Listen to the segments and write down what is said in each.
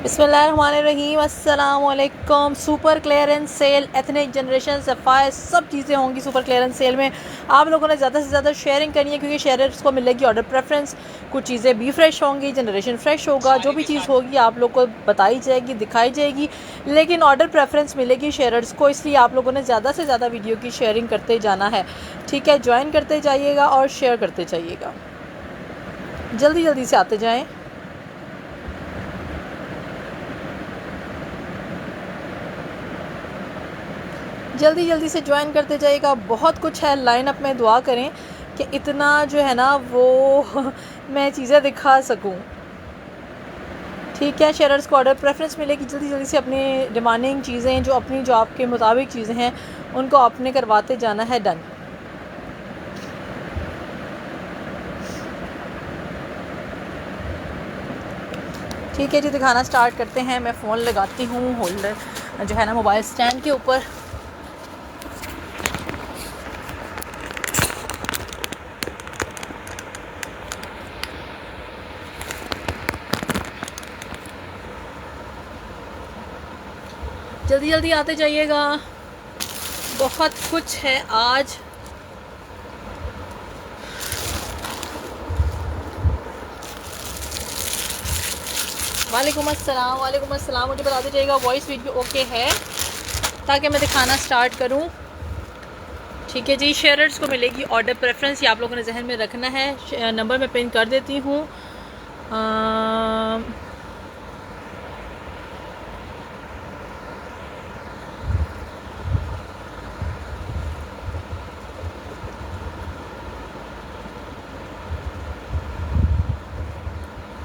बिस्मिल्लाहिर्रहमानिर्रहीम, अस्सलाम वालेकुम। Super clearance sale, Ethnic Generation, Sapphire, सब चीज़ें होंगी सुपर क्लियरेंस सेल में। आप लोगों ने ज़्यादा से ज़्यादा शेयरिंग करनी है क्योंकि शेयरर्स को मिलेगी ऑर्डर प्रेफरेंस। कुछ चीज़ें भी फ्रेश होंगी, जनरेशन फ्रेश होगा, जो भी चीज़ होगी आप लोग को बताई जाएगी, दिखाई जाएगी, लेकिन ऑर्डर प्रेफरेंस मिलेगी शेयरर्स को। इसलिए आप लोगों ने ज़्यादा से ज़्यादा वीडियो की शेयरिंग करते जाना है, ठीक है। ज्वाइन करते जाइएगा और शेयर करते जाइएगा, जल्दी जल्दी से आते जाएँ। जल्दी जल्दी से ज्वाइन करते जाइएगा। बहुत कुछ है लाइनअप में, दुआ करें कि इतना जो है ना वो मैं चीज़ें दिखा सकूं, ठीक है। शेयरर्स को ऑर्डर प्रेफरेंस मिलेगी, जल्दी जल्दी से अपनी डिमांडिंग चीज़ें जो अपनी जॉब के मुताबिक चीज़ें हैं उनको आपने करवाते जाना है। डन। ठीक है जी, दिखाना स्टार्ट करते हैं। मैं फ़ोन लगाती हूँ होल्डर जो है ना मोबाइल स्टैंड के ऊपर। जल्दी जल्दी आते जाइएगा, बहुत कुछ है आज। वालेकुम अस्सलाम। मुझे बताते जाइएगा वॉइस वीडियो ओके है ताकि मैं दिखाना स्टार्ट करूं। ठीक है जी, शेयरर्स को मिलेगी ऑर्डर प्रेफरेंस, ये आप लोगों ने जहन में रखना है। नंबर मैं पिन कर देती हूँ।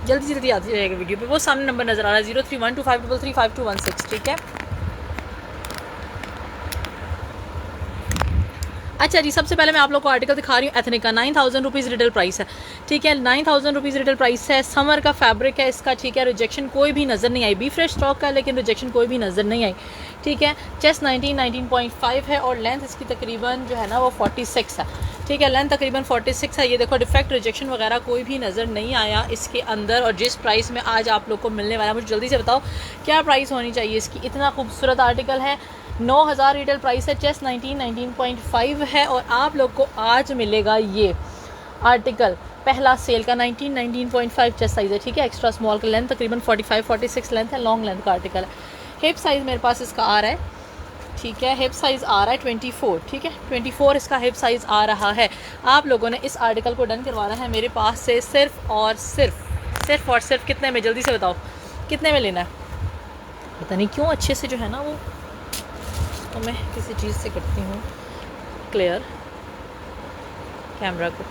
जल्दी जल्दी आती जाएगा वीडियो पे, वो सामने नंबर नज़र आ रहा है 0312533521 ठीक है। अच्छा जी, सबसे पहले मैं आप लोग को आर्टिकल दिखा रही हूँ एथनिक का। 9000 रुपीज़ रिटेल प्राइस है, ठीक है। 9000 रुपीज़ रिटेल प्राइस है। समर का फैब्रिक है इसका, ठीक है। रिजेक्शन कोई भी नज़र नहीं आई, बी फ्रेश स्टॉक का, लेकिन रिजेक्शन कोई भी नज़र नहीं आई, ठीक है। चेस्ट 19.5 है और लेंथ इसकी तकरीबन जो है ना वो 46 है, ठीक है। लेंथ तकरीबन 46 है। ये देखो, डिफेक्ट रिजेक्शन वगैरह कोई भी नज़र नहीं आया इसके अंदर। और जिस प्राइस में आज आप लोग को मिलने वाला है, मुझे जल्दी से बताओ क्या प्राइस होनी चाहिए इसकी। इतना खूबसूरत आर्टिकल है, 9000 रिटेल प्राइस है। चेस्ट 19.5 है और आप लोग को आज मिलेगा ये आर्टिकल पहला सेल का 19.5 चेस्ट साइज़ है, ठीक है। एक्स्ट्रा स्मॉल का लेंथ तकरीबन 45-46 लेंथ है, लॉन्ग लेंथ का आर्टिकल है। हिप साइज़ मेरे पास इसका आ रहा है, ठीक है। हिप साइज़ आ रहा है 24, ठीक है। 24 इसका हिप साइज़ आ रहा है। आप लोगों ने इस आर्टिकल को डन करवाना है मेरे पास से सिर्फ और सिर्फ कितने में, जल्दी से बताओ कितने में लेना है। पता नहीं क्यों अच्छे से जो है ना वो, तो मैं किसी चीज़ से करती हूँ क्लियर कैमरा को,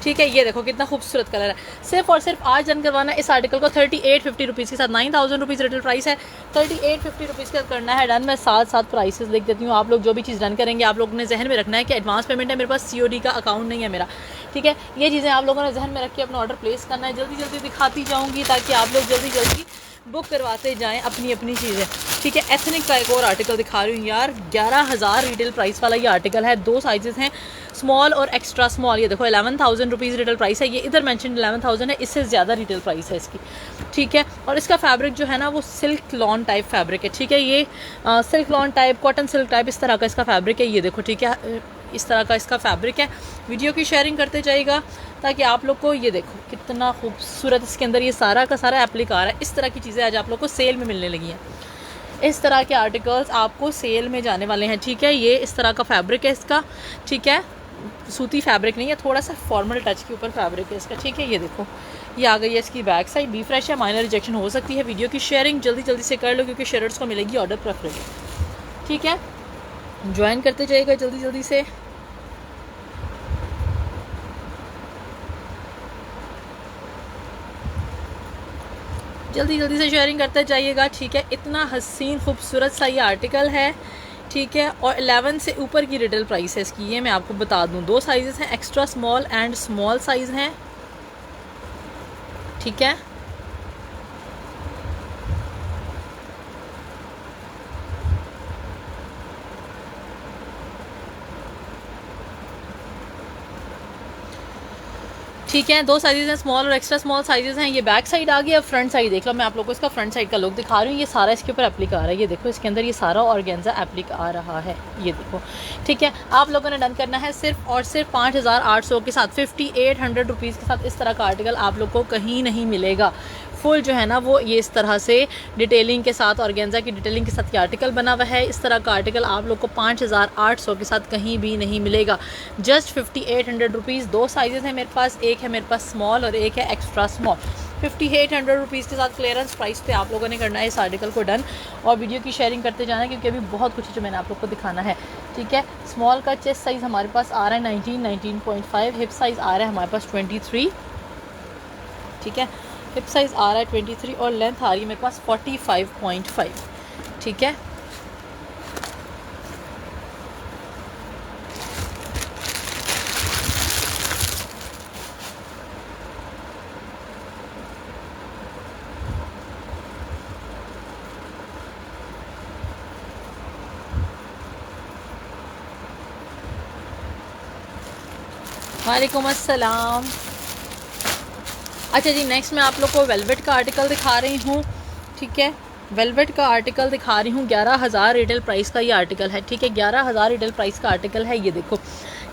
ठीक है। ये देखो कितना खूबसूरत कलर है। सिर्फ और सिर्फ आज डन करवाना है इस आर्टिकल को 3850 रुपीज़ के साथ। 9000 रुपीज़ रिटेल प्राइस है, 3850 रुपीज़ के साथ करना है डन। मैं साथ प्राइसेस लिख देती हूँ। आप लोग जो भी चीज़ डन करेंगे आप लोगों ने जहन में रखना है कि एडवांस पेमेंट है, मेरे पास COD का अकाउंट नहीं है मेरा, ठीक है। ये चीज़ें आप लोगों ने जहन में रख के अपना ऑर्डर प्लेस करना है। जल्दी जल्दी दिखाती जाऊँगी ताकि आप लोग जल्दी जल्दी बुक करवाते जाएँ अपनी अपनी चीज़ें, ठीक है। एथनिक का एक और आर्टिकल दिखा रही हूँ यार, 11000 रिटेल प्राइस वाला ये आर्टिकल है। 2 साइजेस हैं, स्मॉल और एक्स्ट्रा स्मॉल। ये देखो 11000 रुपीज़ रिटेल प्राइस है। ये इधर मेंशन 11000 है, इससे ज़्यादा रिटेल प्राइस है इसकी, ठीक है। और इसका फैब्रिक जो है ना वो सिल्क लॉन टाइप फैब्रिक है, ठीक है। ये silk lawn type, cotton silk type, इस तरह का इसका फैब्रिक है। ये देखो, ठीक है, इस तरह का इसका फैब्रिक है। वीडियो की शेयरिंग करते जाइएगा ताकि आप लोग को, ये देखो कितना खूबसूरत इसके अंदर ये सारा का सारा एप्लिक आ रहा है। इस तरह की चीज़ें आज आप लोग को सेल में मिलने लगी हैं। इस तरह के आर्टिकल्स आपको सेल में जाने वाले हैं, ठीक है। ये इस तरह का फैब्रिक है इसका, ठीक है। सूती फैब्रिक नहीं है, थोड़ा सा फॉर्मल टच के ऊपर फैब्रिक है इसका, ठीक है। ये देखो, ये आ गई है इसकी बैक साइड। बी फ्रेश है, माइनर रिजेक्शन हो सकती है। वीडियो की शेयरिंग जल्दी जल्दी से कर लो क्योंकि शेयरर्स को मिलेगी ऑर्डर प्रेफरेंस, ठीक है। ज्वाइन करते जाइएगा जल्दी जल्दी से। जल्दी जल्दी से शेयरिंग करते जाइएगा, ठीक है। इतना हसीन खूबसूरत सा ये आर्टिकल है, ठीक है। और 11 से ऊपर की रिटेल प्राइस है इसकी, ये मैं आपको बता दूं। 2 साइजेस हैं, extra small and small size हैं, ठीक है। ठीक है। दो साइजेस हैं, स्मॉल और एक्स्ट्रा स्मॉल साइजेस हैं। ये बैक साइड आ गया। फ्रंट साइड देख लो, मैं आप लोगों को इसका फ्रंट साइड का लुक दिखा रही हूँ। ये सारा इसके ऊपर एप्लिक आ रहा है, ये देखो इसके अंदर ये सारा ऑर्गेन्जा एप्लिक आ रहा है, ये देखो। ठीक है, आप लोगों ने डन करना है सिर्फ और सिर्फ 5800 के साथ, 5800 रुपीज़ के साथ। इस तरह का आर्टिकल आप लोग को कहीं नहीं मिलेगा। फुल जो है ना वो ये इस तरह से डिटेलिंग के साथ, ऑर्गेन्जा की डिटेलिंग के साथ ये आर्टिकल बना हुआ है। इस तरह का आर्टिकल आप लोग को 5800 के साथ कहीं भी नहीं मिलेगा। Just 5800 rupees. दो साइजेस हैं मेरे पास, एक है मेरे पास स्मॉल और एक है एक्स्ट्रा स्मॉल। 5800 रुपीज़ के साथ क्लियरेंस प्राइस पे आप लोगों ने करना है इस आर्टिकल को डन, और वीडियो की शेयरिंग करते जाना है क्योंकि अभी बहुत कुछ है जो मैंने आप लोग को दिखाना है। ठीक है, स्मॉल का चेस्ट साइज़ हमारे पास आ रहा है 19.5, हिप साइज़ आ रहा है हमारे पास 23। ठीक है, हिप साइज़ आ रहा है 23 और लेंथ आ रही है मेरे पास 45.5। ठीक है, वालेकुम अस्सलाम। अच्छा जी, नेक्स्ट मैं आप लोग को वेलवेट का आर्टिकल दिखा रही हूँ। ठीक है, वेलवेट का आर्टिकल दिखा रही हूँ। 11,000 रिटेल प्राइस का ये आर्टिकल है। ठीक है, 11,000 रिटेल प्राइस का आर्टिकल है। ये देखो,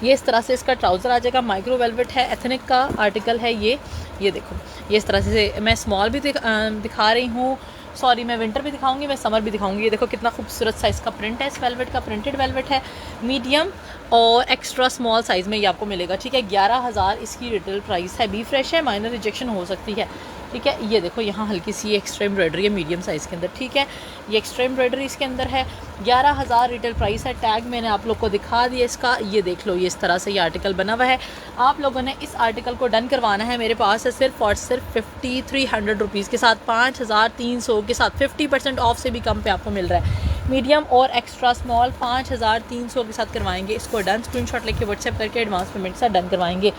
ये इस तरह से इसका ट्राउज़र आ जाएगा। माइक्रो वेलवेट है, एथनिक का आर्टिकल है ये देखो, ये इस तरह से मैं स्मॉल भी दिखा रही हूँ, सॉरी मैं विंटर भी दिखाऊंगी, मैं समर भी दिखाऊंगी। ये देखो कितना खूबसूरत सा इसका प्रिंट है, इस वेलवेट का प्रिंटेड वेलवेट है। मीडियम और एक्स्ट्रा स्मॉल साइज़ में ये आपको मिलेगा। ठीक है, 11,000 इसकी रिटेल प्राइस है। बी फ्रेश है, माइनर रिजेक्शन हो सकती है। ठीक है, ये देखो यहाँ हल्की सी एक्स्ट्रा एम्ब्रॉयडरी है मीडियम साइज़ के अंदर। ठीक है, ये एक्स्ट्रा एम्ब्रॉयडरी इसके अंदर है। 11,000 रिटेल प्राइस है। टैग मैंने आप लोग को दिखा दिया इसका, ये देख लो, ये इस तरह से ये आर्टिकल बना हुआ है। आप लोगों ने इस आर्टिकल को डन करवाना है। मेरे पास है सिर्फ और सिर्फ 5300 रुपीज़ के साथ, 5300 के साथ 50% ऑफ से भी कम पे आपको मिल रहा है। मीडियम और एक्स्ट्रा स्मॉल 5300 के साथ करवाएंगे इसको डन। स्क्रीनशॉट लेके व्हाट्सएप करके एडवांस पेमेंट से डन करवाएंगे।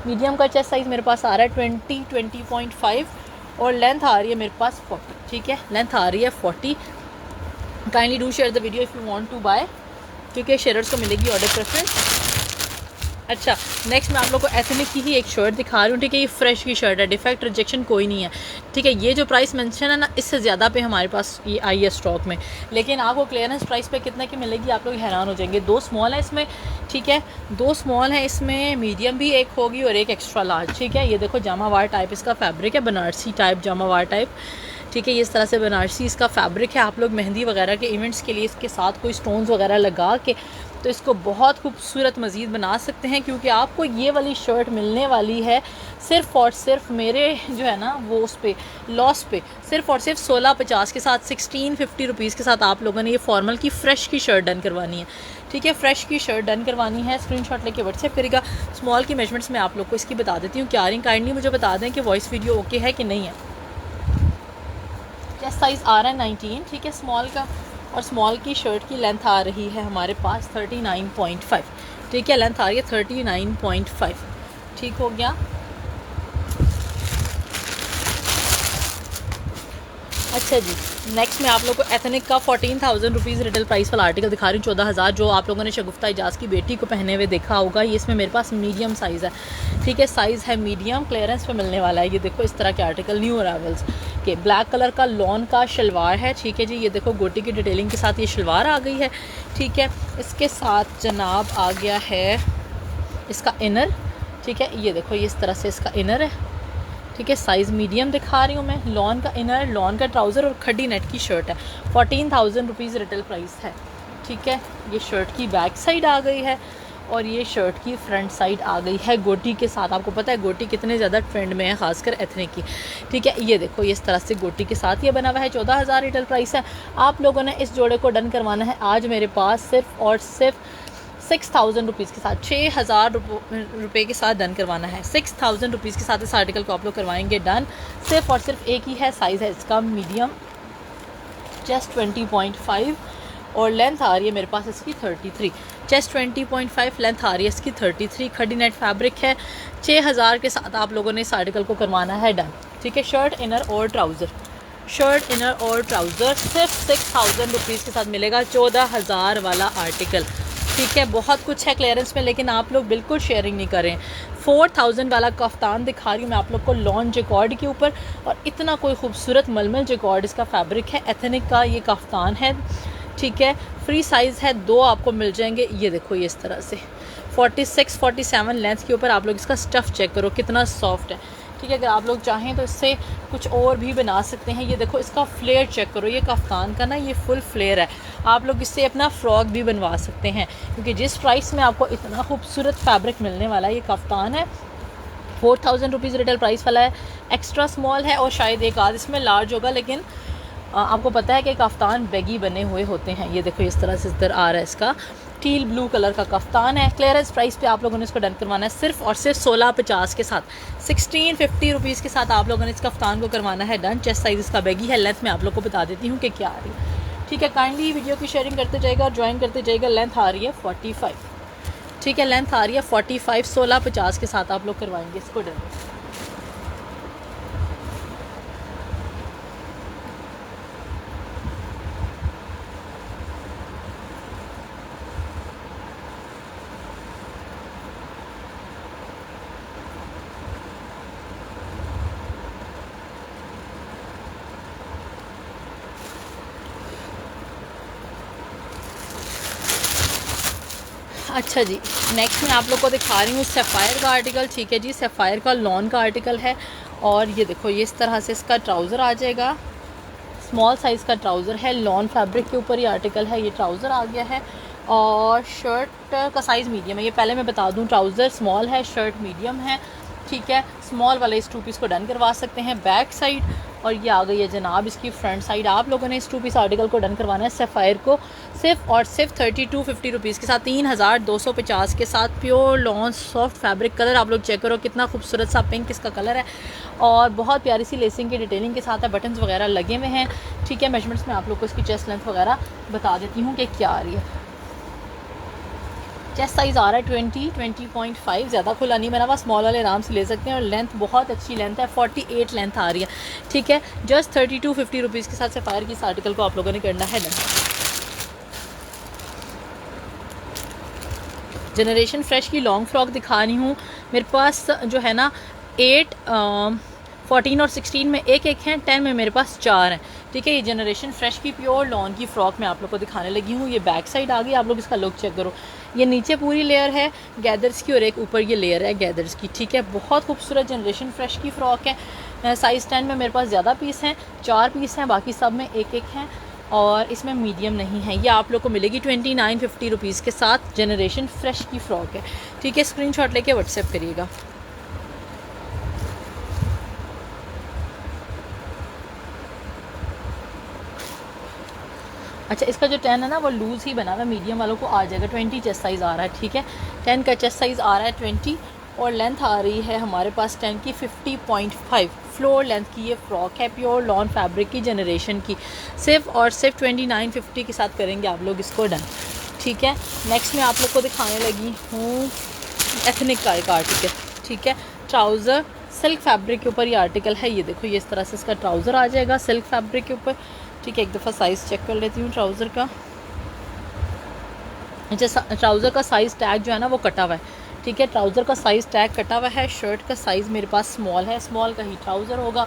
मीडियम का चेस्ट साइज़ मेरे पास आ रहा है 20.5 और लेंथ आ रही है मेरे पास 40। ठीक है, लेंथ आ रही है 40। Kindly do share the video if you want to buy, क्योंकि शेयर्स को मिलेगी ऑर्डर प्रेफरेंस। अच्छा, नेक्स्ट मैं आप लोग को एथनिक की ही एक शर्ट दिखा रही हूँ। ठीक है, ये फ्रेश की शर्ट है, डिफेक्ट रिजेक्शन कोई नहीं है। ठीक है, ये जो प्राइस मेंशन है ना, इससे ज़्यादा पे हमारे पास ये आई है स्टॉक में, लेकिन आपको क्लियरेंस प्राइस पे कितने की मिलेगी आप लोग हैरान हो जाएंगे। 2 स्मॉल है इसमें। ठीक है, 2 स्मॉल है इसमें, मीडियम भी एक होगी और एक एक्स्ट्रा लार्ज। ठीक है, ये देखो जामावार टाइप इसका फैब्रिक है, बनारसी टाइप जामावार टाइप। ठीक है, ये इस तरह से बनारसी इसका फैब्रिक है। आप लोग मेहंदी वगैरह के इवेंट्स के लिए इसके साथ कोई स्टोन्स वगैरह लगा के तो इसको बहुत खूबसूरत मज़ीद बना सकते हैं, क्योंकि आपको ये वाली शर्ट मिलने वाली है सिर्फ़ और सिर्फ मेरे जो है ना वो उस पे लॉस पे सिर्फ़ और सिर्फ 1650 के साथ, 1650 रुपीज़ के साथ आप लोगों ने ये फॉर्मल की फ़्रेश की शर्ट डन करवानी है। ठीक है, फ़्रेश की शर्ट डन करवानी है। स्क्रीनशॉट लेके व्हाट्सएप करेगा। स्मॉल की मेजरमेंट्स मैं आप लोग को इसकी बता देती हूँ। क्या रही, काइंडली मुझे बता दें कि वॉइस वीडियो ओके है कि नहीं है। चेस्ट साइज़ आ रहा है 19। ठीक है, स्मॉल का, और स्मॉल की शर्ट की लेंथ आ रही है हमारे पास 39.5। ठीक है, लेंथ आ रही है 39.5। ठीक हो गया। अच्छा जी, नेक्स्ट मैं आप लोग को एथनिक का 14,000 रुपीज़ रिटेल प्राइस वाला आर्टिकल दिखा रही हूँ। 14,000 जो आप लोगों ने शगुफ्ता इजाज़ की बेटी को पहने हुए देखा होगा। ये इसमें मेरे पास मीडियम साइज़ है। ठीक है, साइज़ है मीडियम, क्लियरेंस पे मिलने वाला है। ये देखो इस तरह के आर्टिकल न्यू अराइवल्स के, ब्लैक कलर का लॉन का शलवार है। ठीक है जी, ये देखो गोटी की डिटेलिंग के साथ ये शलवार आ गई है। ठीक है, इसके साथ जनाब आ गया है इसका इनर। ठीक है, ये देखो ये इस तरह से इसका इनर है। ठीक है, साइज़ मीडियम दिखा रही हूँ मैं। लॉन का इनर, लॉन का ट्राउज़र और खड्डी नेट की शर्ट है। 14,000 रुपीज़ रिटेल प्राइस है। ठीक है, ये शर्ट की बैक साइड आ गई है और ये शर्ट की फ्रंट साइड आ गई है गोटी के साथ। आपको पता है गोटी कितने ज़्यादा ट्रेंड में है, खासकर एथनिक की। ठीक है, ये देखो ये इस तरह से गोटी के साथ ये बना हुआ है। 14,000 रिटेल प्राइस है। आप लोगों ने इस जोड़े को डन करवाना है आज मेरे पास सिर्फ और सिर्फ 6,000 रुपीज़ के साथ, 6,000 रुपये के साथ डन करवाना है। 6,000 रुपीज़ के साथ इस आर्टिकल को आप लोग करवाएंगे डन। सिर्फ और सिर्फ एक ही है, साइज़ है इसका मीडियम, चेस्ट 20.5 और लेंथ आ रही है मेरे पास इसकी 33। चेस्ट 20.5, लेंथ आ रही है इसकी 33। खड्डी नेट फैब्रिक है। 6,000 के साथ आप लोगों ने इस आर्टिकल को करवाना है डन। ठीक है, शर्ट इनर और ट्राउज़र, शर्ट इनर और ट्राउज़र सिर्फ 6,000 रुपीज़ के साथ मिलेगा। 14,000 वाला आर्टिकल। ठीक है, बहुत कुछ है क्लियरेंस में, लेकिन आप लोग बिल्कुल शेयरिंग नहीं करें। 4000 वाला कफ्तान दिखा रही हूँ मैं आप लोग को लॉन जैकॉर्ड के ऊपर, और इतना कोई खूबसूरत मलमल जैकॉर्ड इसका फैब्रिक है। एथनिक का ये कफ्तान है, ठीक है। फ्री साइज़ है, 2 आपको मिल जाएंगे। ये देखो ये इस तरह से 46-47 लेंथ के ऊपर आप लोग इसका स्टफ़ चेक करो कितना सॉफ्ट है, ठीक है। अगर आप लोग चाहें तो इससे कुछ और भी बना सकते हैं। ये देखो इसका फ्लेयर चेक करो, ये कफ्तान का ना ये फुल फ्लेयर है। आप लोग इससे अपना फ्रॉक भी बनवा सकते हैं, क्योंकि जिस प्राइस में आपको इतना खूबसूरत फैब्रिक मिलने वाला है। ये कफ्तान है, 4000 रुपीज़ रिटेल प्राइस वाला है। एक्स्ट्रा स्मॉल है और शायद एक आध इसमें लार्ज होगा, लेकिन आपको पता है कि कफ्तान बैगी बने हुए होते हैं। ये देखो इस तरह से इधर आ रहा है, इसका टील ब्लू कलर का कफ्तान है। क्लियरेंस प्राइस पे आप लोगों ने इसको डन करवाना है सिर्फ और सिर्फ 1650 के साथ, 1650 रुपीज़ के साथ आप लोगों ने इस कफ्तान को करवाना है डन। चेस्ट साइज़ इसका बैगी है। लेंथ मैं आप लोग को बता देती हूँ कि क्या आ रही है, ठीक है। काइंडली वीडियो की शेयरिंग करते जाएगा और ज्वाइन करते जाएगा। लेंथ आ रही है 45, ठीक है। लेंथ आ रही है 45, 1650 के साथ आप लोग करवाएंगे इसको डन। अच्छा जी, नेक्स्ट मैं आप लोग को दिखा रही हूँ सफ़ायर का आर्टिकल, ठीक है जी। सफ़ायर का लॉन का आर्टिकल है, और ये देखो ये इस तरह से इसका ट्राउज़र आ जाएगा। स्मॉल साइज़ का ट्राउज़र है, लॉन फैब्रिक के ऊपर ये आर्टिकल है। ये ट्राउज़र आ गया है, और शर्ट का साइज़ मीडियम है। ये पहले मैं बता दूँ, ट्राउज़र स्मॉल है, शर्ट मीडियम है, ठीक है। स्मॉल वाले इस 2 पीस को डन करवा सकते हैं बैक साइड। और ये आ गई है जनाब इसकी फ्रंट साइड। आप लोगों ने इस 2 पीस आर्टिकल को डन करवाना है सफ़ायर को सिर्फ और सिर्फ 3250 रुपीज़ के साथ, 3250 के साथ। Pure lawn soft fabric. Colour आप लोग चेक करो कितना खूबसूरत सा पिंक इसका कलर है, और बहुत प्यारी सी लेसिंग की डिटेलिंग के साथ है। बटन्स वगैरह लगे हुए हैं, ठीक है। मेजरमेंट्स में आप लोग को इसकी चेस्ट लेंथ वगैरह बता देती हूँ कि क्या आ रही है। चेस्ट साइज़ आ रहा है 20.5, ज़्यादा खुला नहीं बना हुआ, स्मॉल वाले आराम से ले सकते हैं। और लेंथ बहुत अच्छी लेंथ है, 48 लेंथ आ रही है, ठीक है। जस्ट 3250 रुपीज़ के साथ सफ़ायर की इस आर्टिकल को आप लोगों ने करना है डन। जनरेशन फ्रेश की लॉन्ग फ्रॉक दिखा रही हूँ। मेरे पास जो है ना 8, 14 और 16 में एक हैं, 10 में मेरे पास 4 हैं, ठीक है। ये जनरेशन फ्रेश की प्योर लॉन की फ़्रॉक मैं आप लोग को दिखाने लगी हूँ। ये बैक साइड आ गई, आप लोग इसका लुक चेक करो। ये नीचे पूरी लेयर है गैदर्स की, और एक ऊपर ये लेयर है गैदर्स की, ठीक है। बहुत खूबसूरत जनरेशन फ्रेश की फ़्रॉक है। साइज़ 10 में मेरे पास ज़्यादा पीस हैं, 4 पीस हैं, बाकी सब में एक हैं, और इसमें मीडियम नहीं है। ये आप लोग को मिलेगी 2950 रुपीज़ के साथ। जनरेशन फ्रेश की फ़्रॉक है, ठीक है। स्क्रीनशॉट लेके व्हाट्सएप करिएगा। अच्छा, इसका जो 10 है ना वो लूज़ ही बना हुआ है, मीडियम वालों को आ जाएगा। 20 चेस्ट साइज़ आ रहा है, ठीक है। 10 का चेस्ट साइज़ आ रहा है 20, और लेंथ आ रही है हमारे पास 10 की 50.5 फ्लोर लेंथ की ये फ़्रॉक है। प्योर लॉन फैब्रिक की जनरेशन की, सिर्फ और सिर्फ 2950 के साथ करेंगे आप लोग इसको डन, ठीक है। नेक्स्ट मैं आप लोग को दिखाने लगी हूँ एथनिक का एक आर्टिकल, ठीक है। ट्राउज़र सिल्क फैब्रिक के ऊपर ये आर्टिकल है। ये देखो ये इस तरह से इसका ट्राउज़र आ जाएगा सिल्क फैब्रिक के ऊपर, ठीक है। एक दफ़ा साइज़ चेक कर लेती हूँ ट्राउज़र का। अच्छा, ट्राउज़र का साइज़ टैग जो है ना वो कटा हुआ है, ठीक है। ट्राउज़र का साइज़ टैग कटा हुआ है। शर्ट का साइज़ मेरे पास स्मॉल है, स्मॉल का ही ट्राउज़र होगा।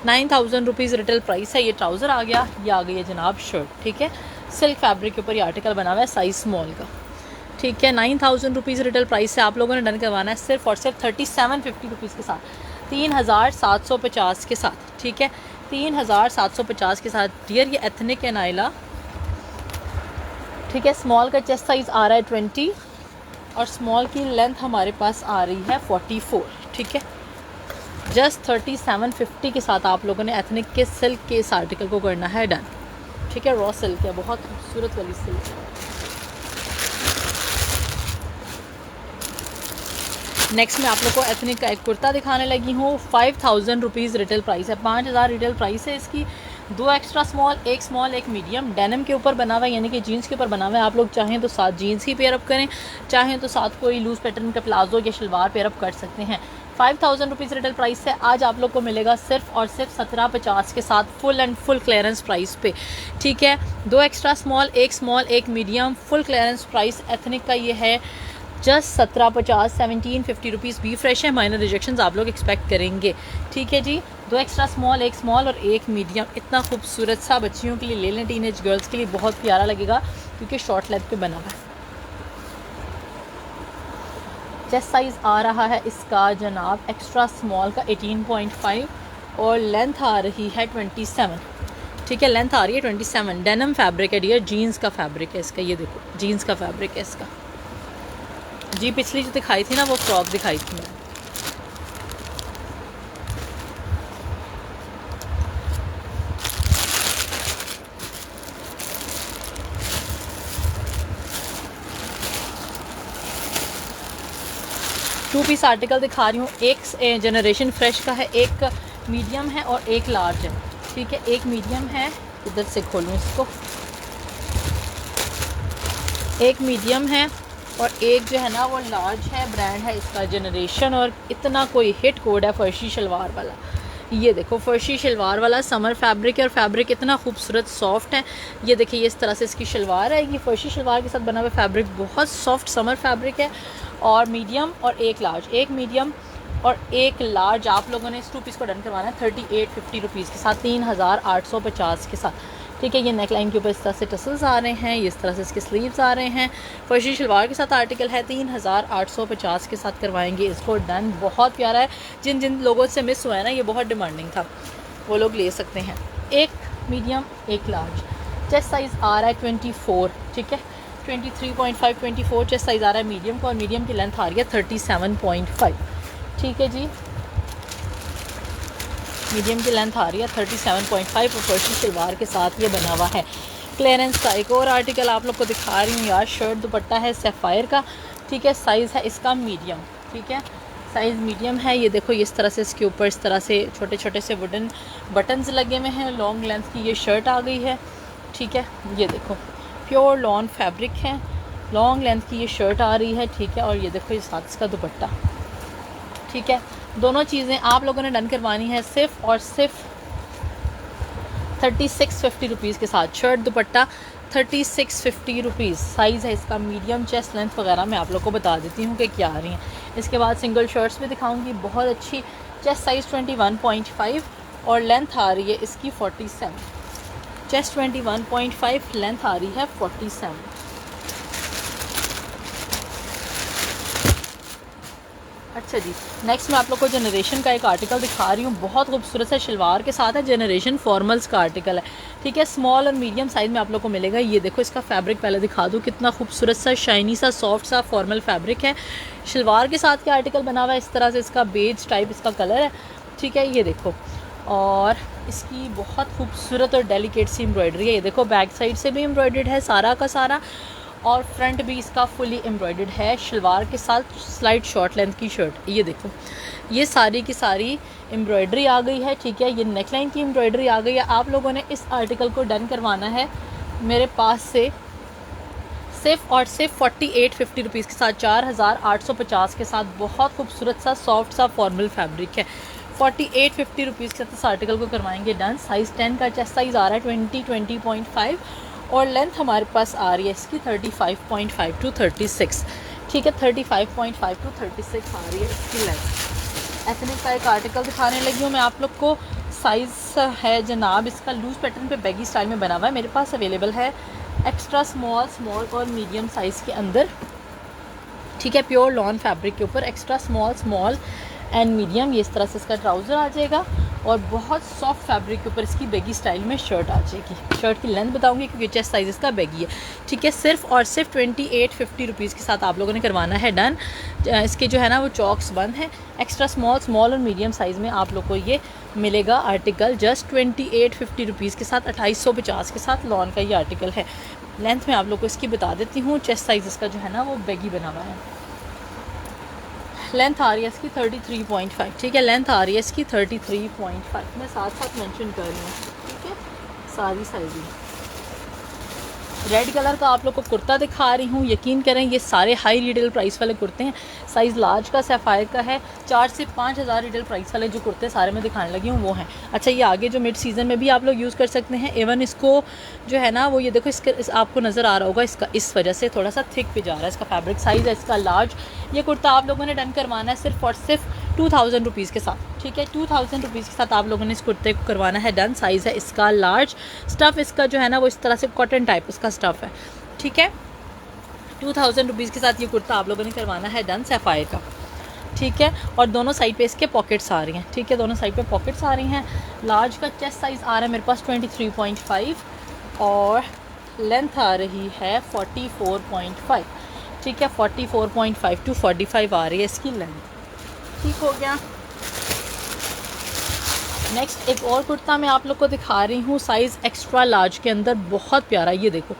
9000 रुपीज़ रिटेल प्राइस है। ये ट्राउज़र आ गया, ये आ गई है जनाब शर्ट, ठीक है। सिल्क फैब्रिक के ऊपर ये आर्टिकल बना हुआ है, साइज़ स्मॉल का, ठीक है। 9000 रुपीज़ रिटेल प्राइस से आप लोगों ने डन करवाना है सिर्फ और सिर्फ 3750 रुपीज़ के साथ, 3750 के साथ, ठीक है। 3750 के साथ डियर। ये एथनिक है नाइला, ठीक है। स्मॉल का चेस्ट साइज़ आ रहा है 20, और स्मॉल की लेंथ हमारे पास आ रही है 44, ठीक है। जस्ट 3750 के साथ आप लोगों ने एथनिक के सिल्क के इस आर्टिकल को करना है डन, ठीक है। रॉ सिल्क है, बहुत खूबसूरत वाली सिल्क है। नेक्स्ट मैं आप लोग को एथनिक का एक कुर्ता दिखाने लगी हूँ। 5000 रुपीज़ रिटेल प्राइस है, 5000 रिटेल प्राइस है इसकी। 2 एक्स्ट्रा स्मॉल, एक स्मॉल, एक मीडियम। डेनिम के ऊपर बना हुआ है, यानी कि जीन्स के ऊपर बना हुआ है। आप लोग चाहें तो साथ जीन्स ही पेयरअप करें, चाहें तो साथ कोई लूज़ पैटर्न का प्लाजो या शलवार पेयरअप कर सकते हैं। 5000 रुपीज़ रिटेल प्राइस है। आज आप लोग को मिलेगा सिर्फ और सिर्फ 1750 के साथ, full and full clearance price पे, ठीक है। 2 एक्स्ट्रा स्मॉल, एक medium, full clearance price ethnic का ये है। जस्ट 1750 1750 रुपीज़ भी फ्रेश है। माइनर रिजेक्शंस आप लोग एक्सपेक्ट करेंगे, ठीक है जी। 2 एक्स्ट्रा स्मॉल, 1 स्मॉल और 1 मीडियम, इतना खूबसूरत सा बच्चियों के लिए ले लें, टीनेज गर्ल्स के लिए बहुत प्यारा लगेगा क्योंकि शॉर्ट लेंथ पे बना हुआ है। चेस्ट साइज़ आ रहा है इसका जनाब एक्स्ट्रा स्मॉल का 18.5 और लेंथ आ रही है 27, ठीक है, लेंथ आ रही है 27। डेनिम फैब्रिक है डियर, जीन्स का फैब्रिक है इसका, ये देखो जीन्स का फैब्रिक है इसका जी। पिछली जो दिखाई थी ना वो फ्रॉक दिखाई थी मैंने। टू पीस आर्टिकल दिखा रही हूँ, एक जनरेशन फ्रेश का है, एक मीडियम है और एक लार्ज है, ठीक है। एक मीडियम है, इधर से खोलूँ इसको, एक मीडियम है और एक जो है ना वो लार्ज है। ब्रांड है इसका जनरेशन और इतना कोई हिट कोड है फर्शी शलवार वाला। ये देखो फर्शी शलवार वाला समर फैब्रिक है और फैब्रिक इतना खूबसूरत सॉफ्ट है। ये देखिए ये इस तरह से इसकी शलवार है, ये फर्शी शलवार के साथ बना हुआ फैब्रिक बहुत सॉफ्ट समर फैब्रिक है। और मीडियम और एक लार्ज, एक मीडियम और एक लार्ज आप लोगों ने इस 2 पीस को डन करवाना है 3850 रुपीज़ के साथ, 3850 के साथ, ठीक है। ये नेक लाइन के ऊपर इस तरह से टसल्स आ रहे हैं, ये इस तरह से इसके स्लीव्स आ रहे हैं। फर्शी शलवार के साथ आर्टिकल है, 3850 के साथ करवाएंगे इसको डन। बहुत प्यारा है, जिन जिन लोगों से मिस हुआ है ना, ये बहुत डिमांडिंग था, वो लोग ले सकते हैं। एक मीडियम एक लार्ज, चेस्ट साइज़ आ रहा है 24, ठीक है, 23.5 24 चेस्ट साइज़ आ रहा है मीडियम को और मीडियम की लेंथ आ रही है 37.5, ठीक है जी। मीडियम की लेंथ आ रही है 37.5 और फर्शी शलवार के साथ ये बना हुआ है। क्लियरेंस का एक और आर्टिकल आप लोग को दिखा रही हूँ यार, शर्ट दुपट्टा है सैफायर का, ठीक है। साइज़ है इसका मीडियम, ठीक है, साइज़ मीडियम है। ये देखो इस तरह से इसके ऊपर इस तरह से छोटे छोटे से वुडन बटन्स लगे हुए हैं। लॉन्ग लेंथ की ये शर्ट आ गई है, ठीक है। ये देखो प्योर लॉन फैब्रिक है, लॉन्ग लेंथ की ये शर्ट आ रही है, ठीक है। और ये देखो ये साथ इसका दुपट्टा, ठीक है। दोनों चीज़ें आप लोगों ने डन करवानी है सिर्फ और सिर्फ 3650 रुपीज़ के साथ। शर्ट दुपट्टा 3650 रुपीज़। साइज़ है इसका मीडियम, चेस्ट लेंथ वगैरह मैं आप लोग को बता देती हूँ कि क्या आ रही हैं। इसके बाद सिंगल शर्ट्स भी दिखाऊंगी, बहुत अच्छी। चेस्ट साइज़ 21.5 और लेंथ आ रही है इसकी 47। चेस्ट 21.5, लेंथ आ रही है 47। अच्छा जी, नेक्स्ट मैं आप लोग को जनरेशन का एक आर्टिकल दिखा रही हूँ, बहुत खूबसूरत सा शलवार के साथ है। जनरेशन फॉर्मल्स का आर्टिकल है, ठीक है। स्मॉल और मीडियम साइज़ में आप लोग को मिलेगा। ये देखो इसका फैब्रिक पहले दिखा दूँ, कितना खूबसूरत सा शाइनी सा सॉफ्ट सा फॉर्मल फैब्रिक है। शलवार के साथ क्या आर्टिकल बना हुआ है, इस तरह से इसका बेज टाइप इसका कलर है, ठीक है। ये देखो और इसकी बहुत खूबसूरत और डेलिकेट सी एम्ब्रॉयडरी है। ये देखो बैक साइड से भी एम्ब्रॉयडर्ड है सारा का सारा और फ्रंट भी इसका फुली एम्ब्रॉयडर्ड है। शलवार के साथ स्लाइड शॉर्ट लेंथ की शर्ट, ये देखो ये सारी की सारी एम्ब्रॉयडरी आ गई है, ठीक है। ये नेकलाइन की एम्ब्रॉयडरी आ गई है। आप लोगों ने इस आर्टिकल को डन करवाना है मेरे पास से सिर्फ और सिर्फ 4850 रुपीज़ के साथ, 4850 के साथ। बहुत खूबसूरत सा सॉफ्ट सा फॉर्मल फैब्रिक है। 4850 रुपीज़ के साथ इस आर्टिकल को करवाएंगे डन। साइज़ 10 का चेस्ट साइज़ आ रहा है 20.5 और लेंथ हमारे पास आ रही है इसकी 35.5 to 36, ठीक है। 35.5 to 36 आ रही है इसकी लेंथ। एथनिक का एक आर्टिकल दिखाने लगी हूँ मैं आप लोग को। साइज़ है जनाब इसका लूज़ पैटर्न पे बैगी स्टाइल में बना हुआ है। मेरे पास अवेलेबल है एक्स्ट्रा स्मॉल, स्मॉल और मीडियम साइज़ के अंदर, ठीक है। प्योर लॉन फैब्रिक के ऊपर extra small, small and medium. ये इस तरह से इसका ट्राउज़र आ जाएगा और बहुत सॉफ्ट फैब्रिक के ऊपर इसकी बैगी स्टाइल में शर्ट आ जाएगी। शर्ट की लेंथ बताऊंगी क्योंकि चेस्ट साइज़ इसका बैगी है, ठीक है। सिर्फ और सिर्फ 2850 रुपीज़ के साथ आप लोगों ने करवाना है डन। इसके जो है ना वो चॉक्स बंद हैं। एक्स्ट्रा स्मॉल, स्मॉल और मीडियम साइज़ में आप लोग को ये मिलेगा आर्टिकल जस्ट 2850 रुपीज़ के साथ, 2850 के साथ लॉन का ये आर्टिकल है। लेंथ में आप लोग को इसकी बता देती हूँ। चेस्ट साइज़ इसका जो है ना वो बैगी बना हुआ है। लेंथ आ रही है इसकी 33.5, ठीक है। लेंथ आ रही है इसकी 33.5। मैं साथ साथ मेंशन कर रही हूँ, ठीक है, सारी साइज़। रेड कलर का आप लोग को कुर्ता दिखा रही हूँ। यकीन करें ये सारे हाई रिटेल प्राइस वाले कुर्ते हैं। साइज़ लार्ज का सैफायर का है। 4 से 5 हज़ार रिटेल प्राइस वाले जो कुर्ते सारे मैं दिखाने लगी हूँ वो हैं। अच्छा, ये आगे जो मिड सीज़न में भी आप लोग यूज़ कर सकते हैं। इवन इसको जो है ना वो ये देखो आपको नज़र आ रहा होगा, इसका इस वजह से थोड़ा सा थिक पे जा रहा है। इसका फैब्रिक साइज़ है इसका लार्ज। ये कुर्ता आप लोगों ने डन करवाना है सिर्फ और सिर्फ 2000 रुपीज़ के साथ। ठीक है, 2000 रुपीज़ के साथ आप लोगों ने इस कुर्ते को करवाना है डन। साइज़ है इसका लार्ज। स्टफ़ इसका जो है ना वो इस तरह से कॉटन टाइप इसका स्टफ़ है। ठीक है, 2000 रुपीज़ के साथ ये कुर्ता आप लोगों ने करवाना है डन सैफायर का। ठीक है, और दोनों साइड पे इसके पॉकेट्स आ रही हैं। ठीक है, दोनों साइड पे पॉकेट्स आ रही हैं। लार्ज का चेस्ट साइज़ आ रहा है मेरे पास 23.5 और लेंथ आ रही है 44.5। ठीक है, 44.5 टू 45 आ रही है इसकी लेंथ। ठीक हो गया। नेक्स्ट एक और कुर्ता मैं आप लोग को दिखा रही हूँ साइज़ एक्स्ट्रा लार्ज के अंदर, बहुत प्यारा। ये देखो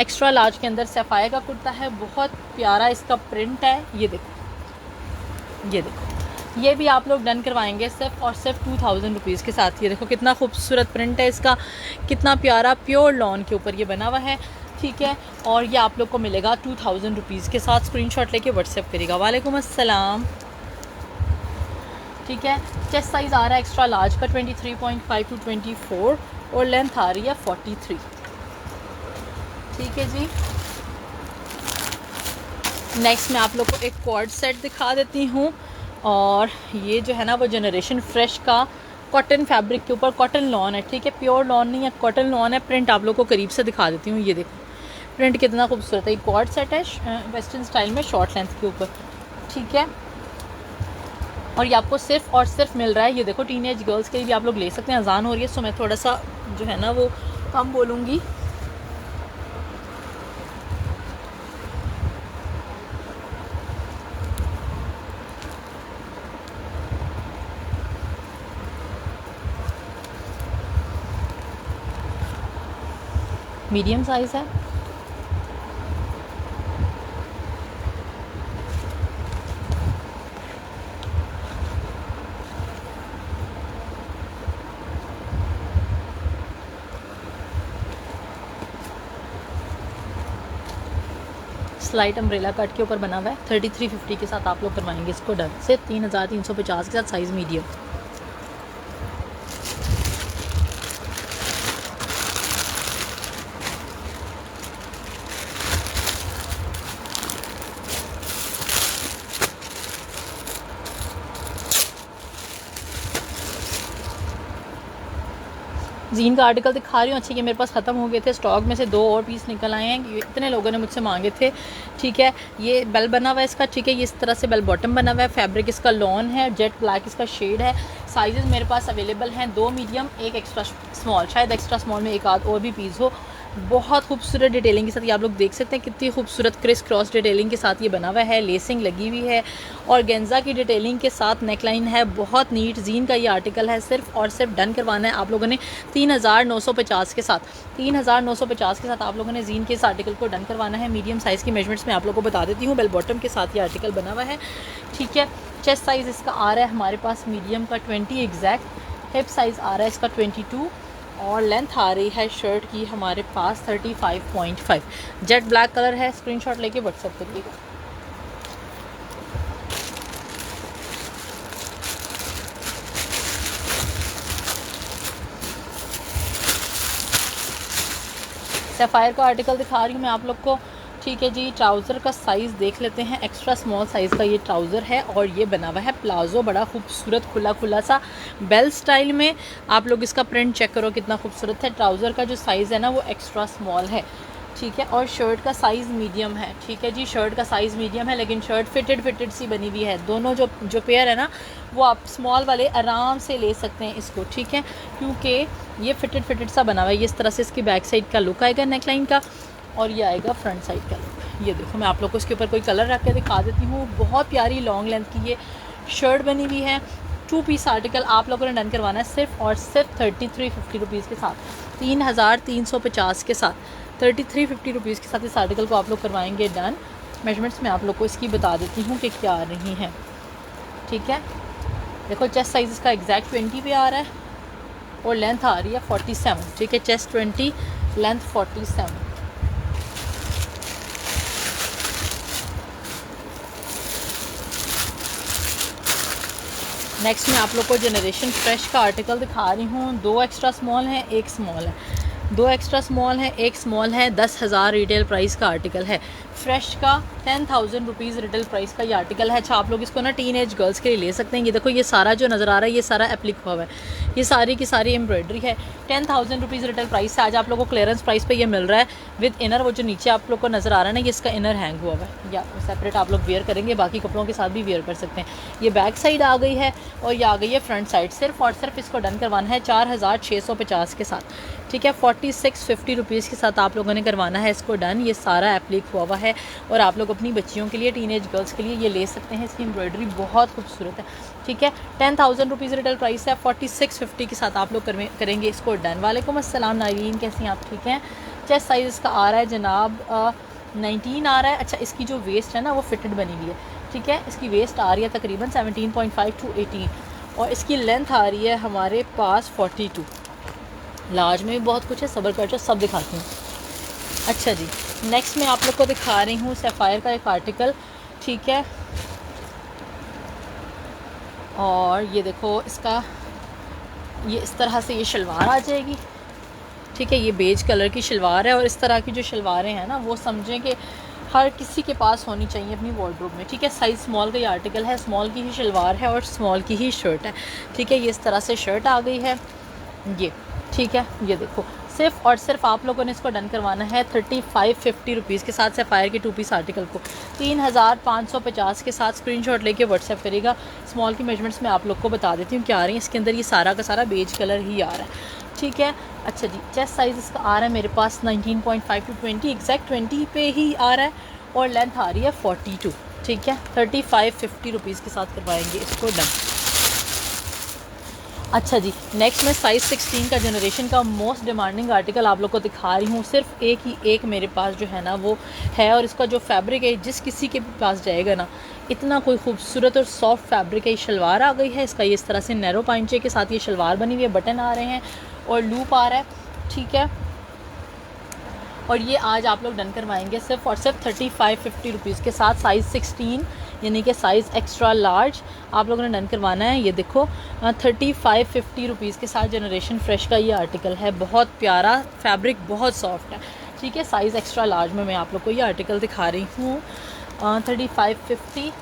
एक्स्ट्रा लार्ज के अंदर सैफायर का कुर्ता है, बहुत प्यारा इसका प्रिंट है। ये देखो, ये देखो, ये भी आप लोग डन करवाएंगे सिर्फ और सिर्फ 2000 रुपीज़ के साथ। ये देखो कितना खूबसूरत प्रिंट है इसका, कितना प्यारा प्योर लॉन के ऊपर ये बना हुआ है। ठीक है, और ये आप लोग को मिलेगा 2000 रुपीज़ के साथ। स्क्रीनशॉट लेके व्हाट्सएप करिएगा। वालेकुम अस्सलाम। ठीक है, चेस्ट साइज़ आ रहा है एक्स्ट्रा लार्ज का 23.5 टू 24 और लेंथ आ रही है 43। ठीक है जी। नेक्स्ट मैं आप लोग को एक कॉर्ड सेट दिखा देती हूँ, और ये जो है ना वो जनरेशन फ्रेश का कॉटन फैब्रिक के ऊपर कॉटन लॉन है। ठीक है, प्योर लॉन नहीं है, कॉटन लॉन है। प्रिंट आप लोग को करीब से दिखा देती हूँ। ये देखो प्रिंट कितना खूबसूरत है। ये कॉर्ड सेट है वेस्टर्न स्टाइल में शॉर्ट लेंथ के ऊपर। ठीक है, और ये आपको सिर्फ और सिर्फ मिल रहा है, ये देखो टीनेज गर्ल्स के लिए भी आप लोग ले सकते हैं। अजान हो रही है सो मैं थोड़ा सा जो है ना वो कम बोलूँगी। मीडियम साइज़ है। स्लाइट अम्ब्रेला कट के ऊपर बना हुआ है। 3350 के साथ आप लोग करवाएंगे इसको डन से 3350 के साथ। Size medium. जीन का आर्टिकल दिखा रही हूँ। अच्छा, ये मेरे पास ख़त्म हो गए थे, स्टॉक में से 2 और पीस निकल आए हैं। इतने लोगों ने मुझसे मांगे थे। ठीक है, ये बेल बना हुआ है इसका। ठीक है, ये इस तरह से बेल बॉटम बना हुआ है। फैब्रिक इसका लॉन है, जेट ब्लैक इसका शेड है। साइजेस मेरे पास अवेलेबल हैं 2 मीडियम, 1 एक्स्ट्रा स्मॉल। शायद एक्स्ट्रा स्मॉल में एक आध और भी पीस हो। बहुत खूबसूरत डिटेलिंग के साथ ये आप लोग देख सकते हैं, कितनी खूबसूरत क्रिस क्रॉस डिटेलिंग के साथ ये बना हुआ है। लेसिंग लगी हुई है और गेंजा की डिटेलिंग के साथ नेकलाइन है, बहुत नीट। जीन का ये आर्टिकल है। सिर्फ और सिर्फ डन करवाना है आप लोगों ने 3950 के साथ। 3950 के साथ आप लोगों ने जीन के इस आर्टिकल को डन करवाना है। मीडियम साइज़ की मेजरमेंट्स मैं आप लोगों को बता देती हूँ। बेल बॉटम के साथ ये आर्टिकल बना हुआ है। ठीक है, चेस्ट साइज़ इसका आ रहा है हमारे पास मीडियम का 20 एग्जैक्ट। हिप साइज़ आ रहा है इसका 22 और लेंथ आ रही है शर्ट की हमारे पास 35.5। जेट ब्लैक कलर है। स्क्रीनशॉट लेके व्हाट्सएप करिएगा। सैफायर का आर्टिकल दिखा रही हूँ मैं आप लोग को। ठीक है जी, ट्राउज़र का साइज़ देख लेते हैं। एक्स्ट्रा स्मॉल साइज़ का ये ट्राउज़र है और ये बना हुआ है प्लाजो, बड़ा खूबसूरत खुला खुला सा बेल स्टाइल में। आप लोग इसका प्रिंट चेक करो कितना खूबसूरत है। ट्राउज़र का जो साइज़ है ना वो एक्स्ट्रा स्मॉल है। ठीक है, और शर्ट का साइज़ मीडियम है। ठीक है जी, शर्ट का साइज़ मीडियम है, लेकिन शर्ट फिटेड सी बनी हुई है। दोनों जो पेयर है ना वो आप स्मॉल वाले आराम से ले सकते हैं इसको। ठीक है, क्योंकि ये फिटेड सा बना हुआ है। ये इस तरह से इसकी बैक साइड का लुक आएगा नेकलाइन का, और ये आएगा फ्रंट साइड का लुक। ये देखो मैं आप लोग को इसके ऊपर कोई कलर रख के दिखा देती हूँ। बहुत प्यारी लॉन्ग लेंथ की ये शर्ट बनी हुई है। 2 पीस आर्टिकल आप लोगों ने डन करवाना है सिर्फ और सिर्फ 3350 रुपीज़ के साथ। 3350 के साथ 3350 रुपीज़ के साथ इस आर्टिकल को आप लोग करवाएंगे डन। मेजरमेंट्स मैं आप लोग को इसकी बता देती हूँ कि क्या आ रही हैं। ठीक है, देखो चेस्ट साइज़ इसका एग्जैक्ट 20 पे आ रहा है और लेंथ आ रही है 47। ठीक है, चेस्ट 20, लेंथ 47। नेक्स्ट मैं आप लोग को जनरेशन फ्रेश का आर्टिकल दिखा रही हूँ। 2 एक्स्ट्रा स्मॉल हैं, 1 स्मॉल है। 2 एक्स्ट्रा स्मॉल है, 1 स्मॉल है। 10,000 रिटेल प्राइस का आर्टिकल है। फ्रेश का 10,000 रुपीज़ रिटेल प्राइस का ये आर्टिकल है। अच्छा, आप लोग इसको ना टीन एज गर्ल्स के लिए ले सकते हैं। ये देखो, ये सारा जो नज़र आ रहा है ये सारा एप्लिक हुआ है, ये सारी की सारी एम्ब्रॉयडरी है। 10,000 रुपीज़ रिटेल प्राइस है। आज आप लोगों को क्लियरेंस प्राइस पे ये मिल रहा है विद इनर। वो जो नीचे आप लोग को नज़र आ रहा है ना, ये इसका इनर हैंग हुआ है, या सेपरेट आप लोग वेयर करेंगे, बाकी कपड़ों के साथ भी वेयर कर सकते हैं। ये बैक साइड आ गई है और ये आ गई है फ्रंट साइड। सिर्फ और सिर्फ इसको डन करवाना है 4,650 के साथ, ठीक है। 4650 रुपीज़ के साथ आप लोगों ने करवाना है इसको डन। ये सारा एप्लिक हुआ है और आप लोग अपनी बच्चियों के लिए, टीनेज गर्ल्स के लिए ये ले सकते हैं। इसकी एम्ब्रॉयडरी बहुत खूबसूरत है, ठीक है। 10,000 रुपीज़ रिटेल प्राइस है। 4650 के साथ आप लोग करेंगे इसको डन। वालेकुम अस्सलाम नारीन, कैसी हैं आप? ठीक हैं। चेस्ट साइज़ इसका आ रहा है जनाब 19 आ रहा है। अच्छा, इसकी जो वेस्ट है ना वो फिटेड बनी हुई है, ठीक है। इसकी वेस्ट आ रही है तकरीबन 17.5 to 18 और इसकी लेंथ आ रही है हमारे पास 42। लार्ज में भी बहुत कुछ है, सब्र कर, सब दिखाती हूँ। अच्छा जी, नेक्स्ट मैं आप लोग को दिखा रही हूँ सैफायर का एक आर्टिकल, ठीक है। और ये देखो, इसका ये इस तरह से ये शलवार आ जाएगी, ठीक है। ये बेज कलर की शलवार है और इस तरह की जो शलवारें हैं ना वो समझें कि हर किसी के पास होनी चाहिए अपनी वार्डरोब में, ठीक है। साइज़ स्मॉल का ये आर्टिकल है। स्मॉल की ही शलवार है और स्मॉल की ही शर्ट है, ठीक है। ये इस तरह से शर्ट आ गई है ये, ठीक है। ये देखो, सिर्फ और सिर्फ आप लोगों ने इसको डन करवाना है 3550 रुपीज़ के साथ सैफायर के 2 पीस आर्टिकल को 3550 के साथ स्क्रीनशॉट लेके व्हाट्सएप करेगा। स्मॉल की मेजरमेंट्स मैं आप लोग को बता देती हूँ क्या आ रही है। इसके अंदर ये सारा का सारा बेज कलर ही आ रहा है, ठीक है। अच्छा जी, चेस्ट साइज़ इसका आ रहा है मेरे पास 19.5 to 20, एग्जैक्ट 20 पे ही आ रहा है और लेंथ आ रही है 42, ठीक है। 3550 रुपीज़ के साथ करवाएंगे इसको डन। अच्छा जी, नेक्स्ट मैं साइज़ 16 का जनरेशन का मोस्ट डिमांडिंग आर्टिकल आप लोग को दिखा रही हूँ। सिर्फ एक ही एक मेरे पास जो है ना वो है और इसका जो फैब्रिक है जिस किसी के पास जाएगा ना, इतना कोई खूबसूरत और सॉफ्ट फैब्रिक है। शलवार आ गई है इसका, ये इस तरह से नैरो पाइंचे के साथ ये शलवार बनी हुई है, बटन आ रहे हैं और लूप आ रहा है, ठीक है। और ये आज आप लोग डन करवाएंगे सिर्फ और सिर्फ 3550 रुपीज़ के साथ। साइज़ 16 यानी कि साइज़ एक्स्ट्रा लार्ज आप लोगों ने डन करवाना है। ये देखो 3550 रुपीज़ के साथ जनरेशन फ्रेश का ये आर्टिकल है। बहुत प्यारा फैब्रिक, बहुत सॉफ्ट है, ठीक है। साइज़ एक्स्ट्रा लार्ज में मैं आप लोग को ये आर्टिकल दिखा रही हूँ। 3550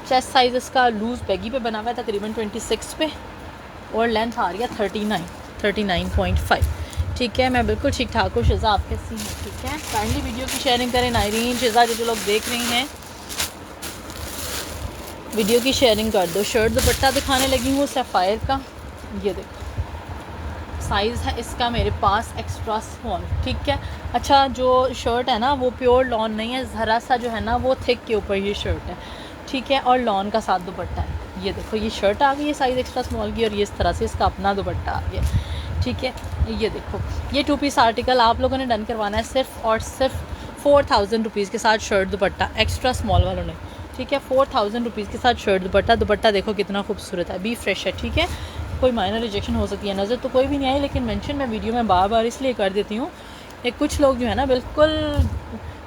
चेस्ट साइज़ इसका लूज़ बैगी पे बना हुआ है तकरीबन 26 पे और लेंथ आ रही है 39.5, ठीक है। मैं बिल्कुल ठीक ठाक हूँ। शिज़ा आप कैसी हैं? ठीक है। काइंडली वीडियो की शेयरिंग करें नायरीन, शिज़ा जो लोग देख रही हैं वीडियो की शेयरिंग कर दो। शर्ट दुपट्टा दिखाने लगी हूँ सैफायर का। ये देखो, साइज़ है इसका मेरे पास एक्स्ट्रा स्मॉल, ठीक है। अच्छा, जो शर्ट है ना वो प्योर लॉन नहीं है, ज़रा सा जो है ना वो थिक के ऊपर ये शर्ट है, ठीक है। और लॉन का साथ दुपट्टा है। ये देखो, ये शर्ट आ गई है साइज़ एक्स्ट्रा स्मॉल की और ये इस तरह से इसका अपना दुपट्टा आ गया, ठीक है। ये देखो, ये 2 पीस आर्टिकल आप लोगों ने डन करवाना है सिर्फ और सिर्फ 4000 रुपीज़ के साथ शर्ट दुपट्टा, एक्स्ट्रा स्मॉल वालों ने, ठीक है। 4000 रुपीज़ के साथ शर्ट दुपट्टा। दुपट्टा देखो कितना खूबसूरत है, बी फ्रेश है, ठीक है। कोई माइनर रिजेक्शन हो सकती है, नज़र तो कोई भी नहीं आई, लेकिन मेंशन मैं वीडियो में बार बार इसलिए कर देती हूँ कि कुछ लोग जो है ना बिल्कुल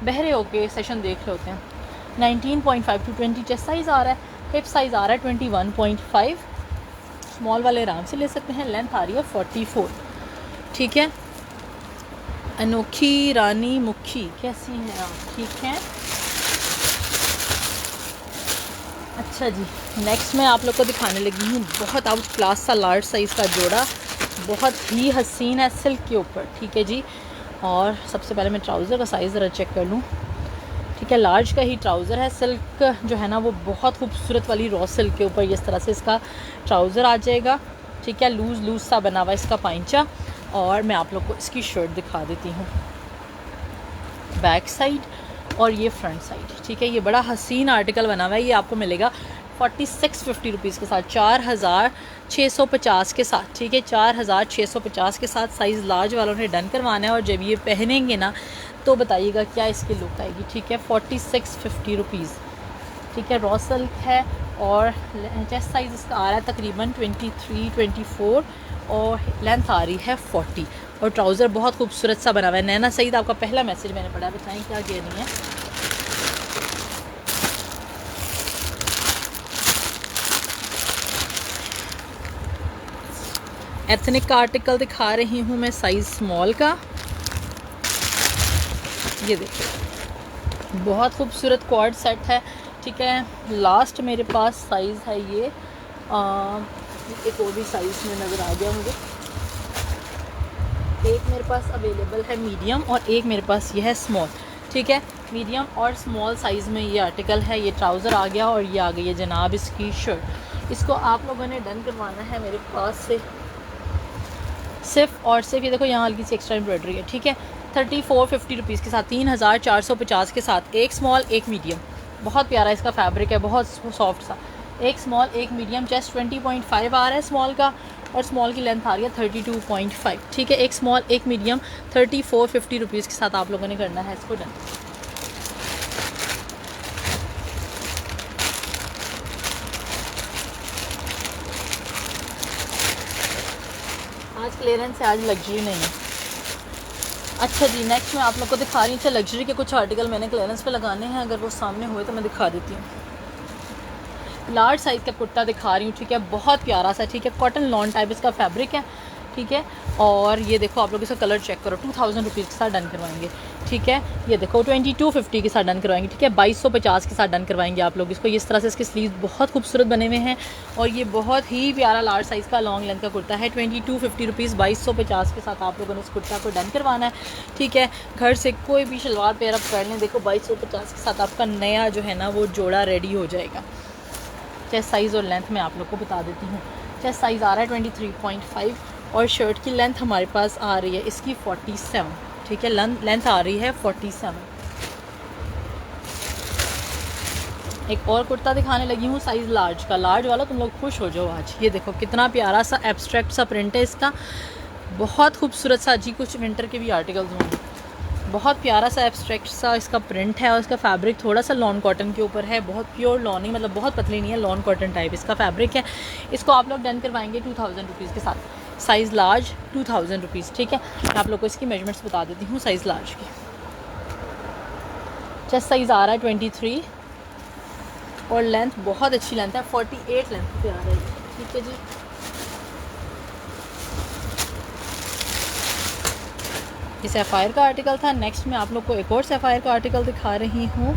बहरे होके सेशन देख रहे होते हैं। 19.5 to 20 चेस्ट साइज़ आ रहा है। हिप साइज़ आ रहा है 21.5। स्मॉल वाले आराम से ले सकते हैं। लेंथ आ रही है 44, ठीक है। अनोखी रानी मुखी, कैसी हैं आप? ठीक हैं। अच्छा जी, नेक्स्ट मैं आप लोग को दिखाने लगी हूँ बहुत आउट क्लास सा लार्ज साइज़ का जोड़ा, बहुत ही हसीन है, सिल्क के ऊपर, ठीक है जी। और सबसे पहले मैं ट्राउज़र का साइज़ ज़रा चेक कर लूँ, ठीक है। लार्ज का ही ट्राउज़र है। सिल्क जो है ना वो बहुत खूबसूरत वाली रॉ सिल्क के ऊपर इस तरह से इसका ट्राउज़र आ जाएगा, ठीक है। लूज़ सा बना हुआ इसका पाइंचा। और मैं आप लोग को इसकी शर्ट दिखा देती हूँ, बैक साइड और ये फ्रंट साइड, ठीक है। ये बड़ा हसीन आर्टिकल बना हुआ है। ये आपको मिलेगा 4650 रुपीज़ के साथ, 4650 के साथ, ठीक है। 4650 के साथ साइज़ लार्ज वालों ने डन करवाना है और जब ये पहनेंगे ना तो बताइएगा क्या इसकी लुक आएगी, ठीक है। 4650 रुपीज़, ठीक है। रॉ सिल्क है और चेस्ट साइज़ इसका आ रहा है तकरीबन 23-24 और लेंथ आ रही है 40 और ट्राउज़र बहुत खूबसूरत सा बना हुआ है। नैना सईद आपका पहला मैसेज मैंने पढ़ा, बताएं क्या कहनी है। एथनिक का आर्टिकल दिखा रही हूँ मैं साइज़ स्मॉल का। ये देखिए बहुत खूबसूरत क्वाड सेट है, ठीक है। लास्ट मेरे पास साइज़ है ये एक और भी साइज़ में नज़र आ गया मुझे। एक मेरे पास अवेलेबल है मीडियम और एक मेरे पास ये है स्मॉल, ठीक है। मीडियम और स्मॉल साइज़ में ये आर्टिकल है। ये ट्राउज़र आ गया और ये आ गई है जनाब इसकी शर्ट। इसको आप लोगों ने डन करवाना है मेरे पास से सिर्फ और सिर्फ, ये देखो यहाँ हल्की सी एक्स्ट्रा एम्ब्रॉयडरी है, ठीक है। 3450 रुपीज़ के साथ, 3450 के साथ एक स्मॉल एक मीडियम। बहुत प्यारा इसका फैब्रिक है, बहुत सॉफ्ट सा। एक स्मॉल एक मीडियम। चेस्ट 20.5 आ रहा है स्मॉल का और स्मॉल की लेंथ आ रही है 32.5, ठीक है। एक स्मॉल एक मीडियम 3450 रुपीज़ के साथ आप लोगों ने करना है इसको डन। आज क्लियरेंस है, आज लग्जरी नहीं है। अच्छा जी, नेक्स्ट मैं आप लोग को दिखा रही हूँ। अच्छा, लग्जरी के कुछ आर्टिकल मैंने क्लियरेंस पे लगाने हैं, अगर वो सामने हुए तो मैं दिखा देती हूँ। लार्ज साइज़ का कुर्ता दिखा रही हूँ, ठीक है। बहुत प्यारा सा, ठीक है। कॉटन लॉन टाइप इसका फैब्रिक है, ठीक है। और ये देखो आप लोग इसका कलर चेक करो। 2000 रुपीज़ के साथ डन करवाएंगे, ठीक है। ये देखो 2250 के साथ डन करवाएंगे, ठीक है। 2250 के साथ डन करवाएंगे आप लोग इसको। इस तरह से इसके स्लीव्स बहुत खूबसूरत बने हुए हैं और ये बहुत ही प्यारा लार्ज साइज़ का लॉन्ग लेंथ का कुर्ता है। 2250 रुपीज़ 2250 के साथ आप लोगों ने इस कुर्ता को डन करवाना है, ठीक है। घर से कोई भी शलवार पेयर आप कर लें, देखो 2250 के साथ आपका नया जो है ना वो जोड़ा रेडी हो जाएगा। चेस्ट साइज़ और लेंथ मैं आप लोग को बता देती हूँ। चेस्ट साइज़ आ रहा है 23.5 और शर्ट की लेंथ हमारे पास आ रही है इसकी 47, ठीक है। लेंथ आ रही है 47। एक और कुर्ता दिखाने लगी हूँ साइज़ लार्ज का। लार्ज वाला तुम लोग खुश हो जाओ आज। ये देखो कितना प्यारा सा एब्स्ट्रैक्ट सा प्रिंट है इसका, बहुत खूबसूरत सा जी। कुछ विंटर के भी आर्टिकल्स होंगे। बहुत प्यारा सा एब्स्ट्रैक्ट सा इसका प्रिंट है और इसका फैब्रिक थोड़ा सा लॉन कॉटन के ऊपर है। बहुत प्योर लॉन ही, मतलब बहुत पतली नहीं है, लॉन कॉटन टाइप इसका फैब्रिक है। इसको आप लोग डन करवाएंगे 2000 रुपीज़ के साथ। साइज़ लार्ज 2000 रुपीज़, ठीक है। मैं आप लोग को इसकी मेजरमेंट्स बता देती हूँ साइज़ लार्ज की। चेस्ट साइज़ आ रहा है 23 और लेंथ बहुत अच्छी लेंथ है, 48 लेंथ पे आ रही है, ठीक है जी। ये सैफायर का आर्टिकल था। नेक्स्ट मैं आप लोग को एक और सैफायर का आर्टिकल दिखा रही हूँ।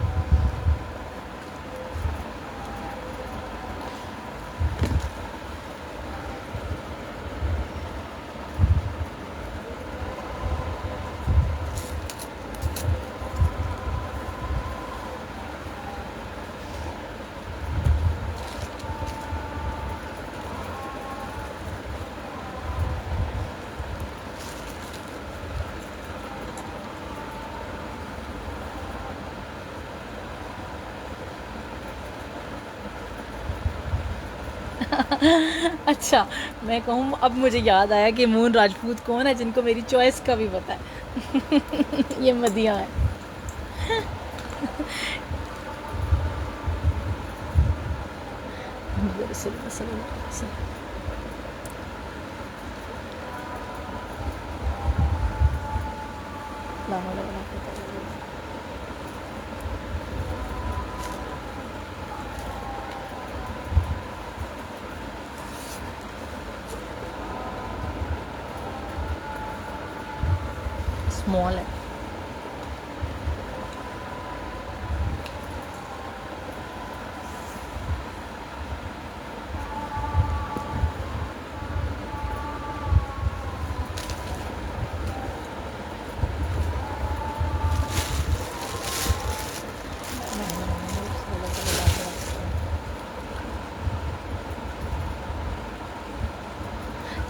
अच्छा, मैं कहूँ अब मुझे याद आया कि मून राजपूत कौन है जिनको मेरी चॉइस का भी पता है। ये मदिया है। स्मॉल है।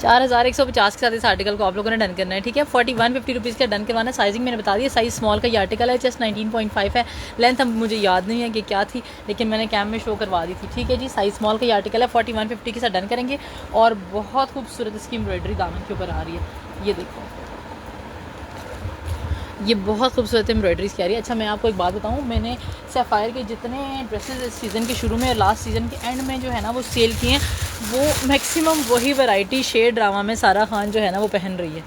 चार 4150 के साथ इस आर्टिकल को आप लोगों ने डन करना है, ठीक है। 4150 रुपीज़ का डन करवाना है। साइजिंग मैंने बता दी है, साइज़ स्मॉल का ये आर्टिकल है। चेस्ट 19.5 है। लेंथ अब मुझे याद नहीं है कि क्या थी, लेकिन मैंने कैम में शो करवा दी थी, ठीक है जी। साइज़ स्मॉल का ये आर्टिकल है। 4150 के साथ डन करेंगे और बहुत खूबसूरत इसकी एम्ब्रॉयडरी दामन के ऊपर आ रही है। ये देखो, ये बहुत खूबसूरत एम्ब्रॉयडरी की आ रही है। अच्छा, मैं आपको एक बात बताऊँ, मैंने सैफायर के जितने ड्रेसेस इस सीज़न के शुरू में और लास्ट सीज़न के एंड में जो है ना वो सेल किए हैं, वो मैक्सिमम वही वैरायटी शेड ड्रामा में सारा खान जो है ना वो पहन रही है।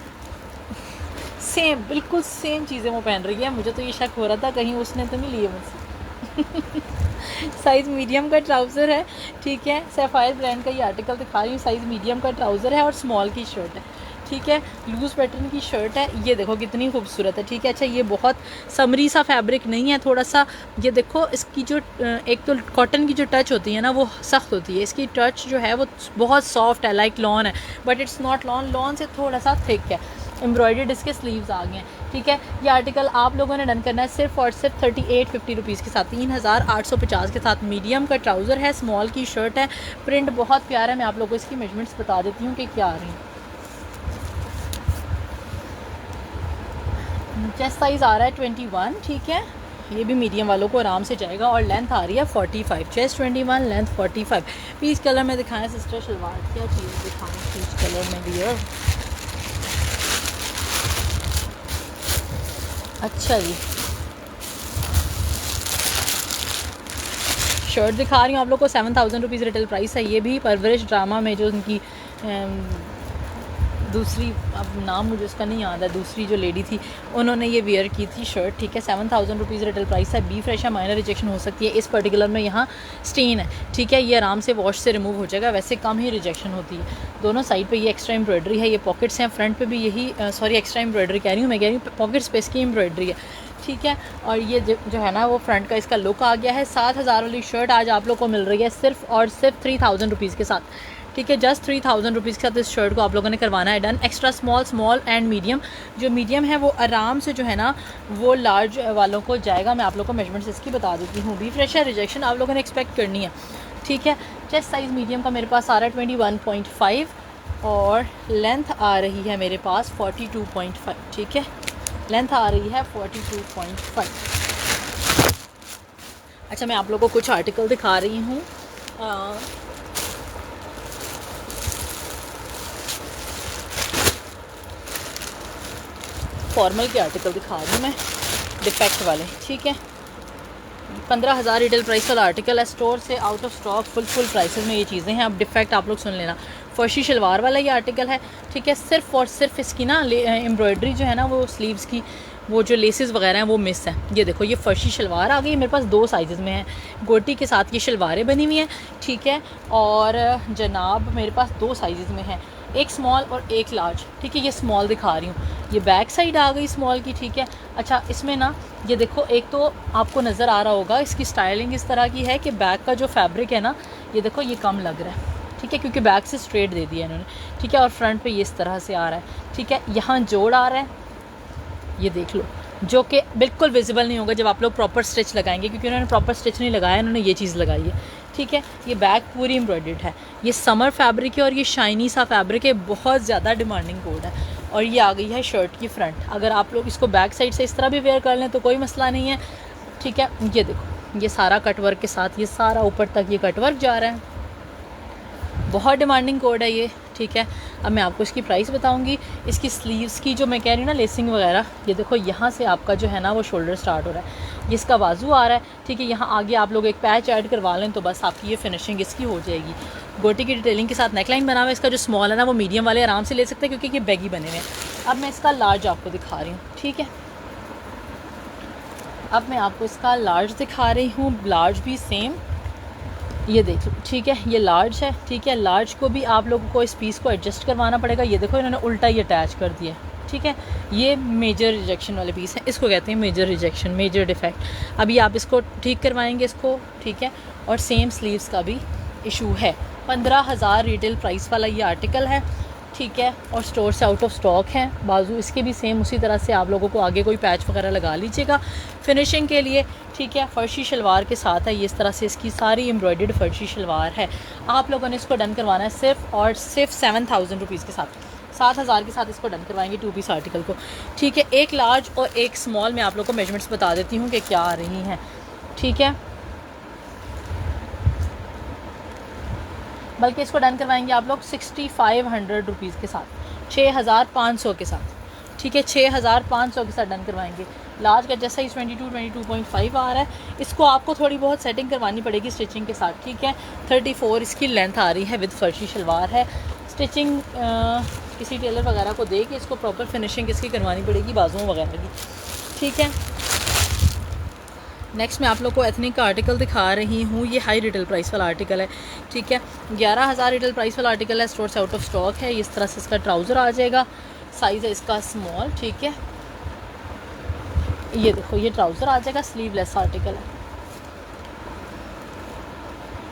सेम, बिल्कुल सेम चीज़ें वो पहन रही है। मुझे तो ये शक हो रहा था कहीं उसने तो नहीं लिए मुझसे। साइज़ मीडियम का ट्राउज़र है, ठीक है। सैफायर ब्रांड का ये आर्टिकल दिखा रही हूँ। साइज़ मीडियम का ट्राउज़र है और स्मॉल की शर्ट है, ठीक है। लूज़ पैटर्न की शर्ट है, ये देखो कितनी खूबसूरत है, ठीक है। अच्छा, ये बहुत समरी सा फैब्रिक नहीं है, थोड़ा सा ये देखो इसकी जो एक तो कॉटन की जो टच होती है ना वो सख्त होती है, इसकी टच जो है वो बहुत सॉफ्ट है, लाइक लॉन है, but it's not lawn, lawn से थोड़ा सा थिक है। एम्ब्रॉयडर्ड इसके स्लीव्स आ गए हैं, ठीक है। ये आर्टिकल आप लोगों ने डन करना है सिर्फ और सिर्फ 3850 रुपीज़ के साथ, 3850 के साथ। मीडियम का ट्राउज़र है, स्मॉल की शर्ट है, प्रिंट बहुत प्यारा है। मैं आप लोगों को इसकी मेजरमेंट्स बता देती हूँ कि क्या आ रही हैं। चेस्ट साइज़ आ रहा है 21, ठीक है। ये भी मीडियम वालों को आराम से जाएगा और लेंथ आ रही है 45। Chest 21, length 45। पीच कलर में दिखाएं सिस्टर शलवार, क्या चीज़ दिखाएं पीच कलर में डियर। अच्छा जी, शर्ट दिखा रही हूँ आप लोग को, 7000 रुपीज़ रिटेल प्राइस है। ये भी परवरिश ड्रामा में जो उनकी दूसरी, अब नाम मुझे उसका नहीं याद है, दूसरी जो लेडी थी उन्होंने ये वेयर की थी शर्ट, ठीक है। 7000 रुपीज़ रिटेल प्राइस है। बी फ्रेश है, माइनर रिजेक्शन हो सकती है, इस पर्टिकुलर में यहाँ स्टेन है, ठीक है। ये आराम से वॉश से रिमूव हो जाएगा, वैसे कम ही रिजेक्शन होती है। दोनों साइड पे ये एक्स्ट्रा एम्ब्रॉयडरी है, ये पॉकेट्स हैं, फ्रंट पे भी यही सॉरी एक्स्ट्रा एम्ब्रॉयडरी कह रही हूँ, मैं कह रही हूँ पॉकेट्स पे इसकी एम्ब्रॉयडरी है, ठीक है। और ये जो है ना वो फ्रंट का इसका लुक आ गया है। 7000 वाली शर्ट आज आप लोग को मिल रही है सिर्फ और सिर्फ 3000 रुपीज़ के साथ, ठीक है। जस्ट 3000 रुपीज़ के साथ इस शर्ट को आप लोगों ने करवाना है done. Extra small, small and medium, जो मीडियम है वो आराम से जो है ना वो लार्ज वालों को जाएगा। मैं आप लोगों को मेजरमेंट्स इसकी बता देती हूँ। बी फ्रेश है, रिजेक्शन आप लोगों ने एक्सपेक्ट करनी है, ठीक है। चेस्ट साइज़ मीडियम का मेरे पास आ रहा है 21.5 और लेंथ आ रही है मेरे पास 42.5, ठीक है। लेंथ आ रही है 42.5। अच्छा, मैं आप लोगों को कुछ आर्टिकल दिखा रही हूँ। फॉर्मल के आर्टिकल दिखा रही हूँ मैं, डिफेक्ट वाले, ठीक है। 15000 रिटेल प्राइस वाला आर्टिकल है, स्टोर से out of stock, full prices में ये चीज़ें हैं। अब डिफेक्ट आप लोग सुन लेना। फर्शी शलवार वाला ये आर्टिकल है, ठीक है। सिर्फ और सिर्फ इसकी ना एम्ब्रॉयडरी जो है ना वो स्लीव्स की वो जो लेसेस वगैरह हैं वो मिस है। ये देखो, ये फर्शी शलवार आ गई मेरे पास, 2 साइज़ में है। गोटी के साथ ये शलवारें बनी हुई हैं, ठीक है। और जनाब मेरे पास 2 साइज़ में है, एक स्मॉल और एक लार्ज, ठीक है। ये स्मॉल दिखा रही हूँ, ये बैक साइड आ गई स्मॉल की, ठीक है। अच्छा, इसमें ना ये देखो, एक तो आपको नज़र आ रहा होगा इसकी स्टाइलिंग इस तरह की है कि बैक का जो फैब्रिक है ना ये देखो ये कम लग रहा है, ठीक है, क्योंकि बैक से स्ट्रेट दे दिया इन्होंने, ठीक है। और फ्रंट पे ये इस तरह से आ रहा है, ठीक है। यहाँ जोड़ आ रहा है, ये देख लो, जो कि बिल्कुल विजिबल नहीं होगा जब आप लोग प्रॉपर स्टिच लगाएंगे, क्योंकि उन्होंने प्रॉपर स्टिच नहीं लगाया, उन्होंने ये चीज़ लगाई है, ठीक है। ये बैक पूरी एम्ब्रॉयडर्ड है, ये समर फैब्रिक है और ये शाइनी सा फैब्रिक है, बहुत ज़्यादा डिमांडिंग कोड है। और ये आ गई है शर्ट की फ्रंट। अगर आप लोग इसको बैक साइड से इस तरह भी वेयर कर लें तो कोई मसला नहीं है, ठीक है। ये देखो, ये सारा कटवर्क के साथ, ये सारा ऊपर तक ये कटवर्क जा रहा है, बहुत डिमांडिंग कोड है ये, ठीक है। अब मैं आपको इसकी प्राइस बताऊंगी। इसकी स्लीव्स की जो मैं कह रही हूँ ना लेसिंग वगैरह, ये देखो यहाँ से आपका जो है ना वो शोल्डर स्टार्ट हो रहा है, ये इसका बाजू आ रहा है, ठीक है। यहाँ आगे आप लोग एक पैच ऐड करवा लें तो बस आपकी ये फिनिशिंग इसकी हो जाएगी। गोटी की डिटेलिंग के साथ नेकलाइन बना हुआ है। इसका जो स्मॉल है ना वो मीडियम वाले आराम से ले सकते हैं क्योंकि ये बैगी बने हुए हैं। अब मैं इसका लार्ज आपको दिखा रही हूँ, ठीक है। अब मैं आपको इसका लार्ज दिखा रही हूँ, लार्ज भी सेम, ये देख लो, ठीक है। ये लार्ज है, ठीक है। लार्ज को भी आप लोगों को इस पीस को एडजस्ट करवाना पड़ेगा। ये देखो इन्होंने उल्टा ही अटैच कर दिया, ठीक है। ये मेजर रिजेक्शन वाले पीस हैं, इसको कहते हैं मेजर रिजेक्शन, मेजर डिफेक्ट। अभी आप इसको ठीक करवाएंगे इसको, ठीक है। और सेम स्लीव्स का भी इशू है। 15000 रिटेल प्राइस वाला ये आर्टिकल है, ठीक है। और स्टोर से आउट ऑफ स्टॉक है। बाजू इसके भी सेम उसी तरह से आप लोगों को आगे कोई पैच वगैरह लगा लीजिएगा फिनिशिंग के लिए, ठीक है। फर्शी शलवार के साथ है, ये इस तरह से इसकी सारी एम्ब्रॉयडर्ड फर्शी शलवार है। आप लोगों ने इसको डन करवाना है सिर्फ और सिर्फ 7000 रुपीज़ के साथ, 7000 के साथ इसको डन करवाएंगे 2 पीस आर्टिकल को, ठीक है। एक लार्ज और एक स्मॉल में आप लोग को मेजरमेंट्स बता देती हूँ कि क्या आ रही हैं, ठीक है। बल्कि इसको डन करवाएंगे आप लोग 6500 रुपीज़ के साथ, 6500 के साथ, ठीक है। 6500 के साथ डन करवाएंगे। लार्ज का जैसा ही 22.5 आ रहा है, इसको आपको थोड़ी बहुत सेटिंग करवानी पड़ेगी स्टिचिंग के साथ, ठीक है। 34 इसकी लेंथ आ रही है, विद फर्शी शलवार है। स्टिचिंग किसी टेलर वगैरह को दे के इसको प्रॉपर फिनिशिंग इसकी करवानी पड़ेगी बाजुओं वगैरह की, ठीक है। नेक्स्ट मैं आप लोग को एथनिक का आर्टिकल दिखा रही हूँ। ये हाई रिटेल प्राइस वाला आर्टिकल है, ठीक है। 11,000 रिटेल प्राइस वाला आर्टिकल है, स्टोर से आउट ऑफ स्टॉक है। इस तरह से इसका ट्राउज़र आ जाएगा, साइज़ है इसका स्मॉल, ठीक है। ये देखो ये ट्राउज़र आ जाएगा, स्लीवलेस आर्टिकल है।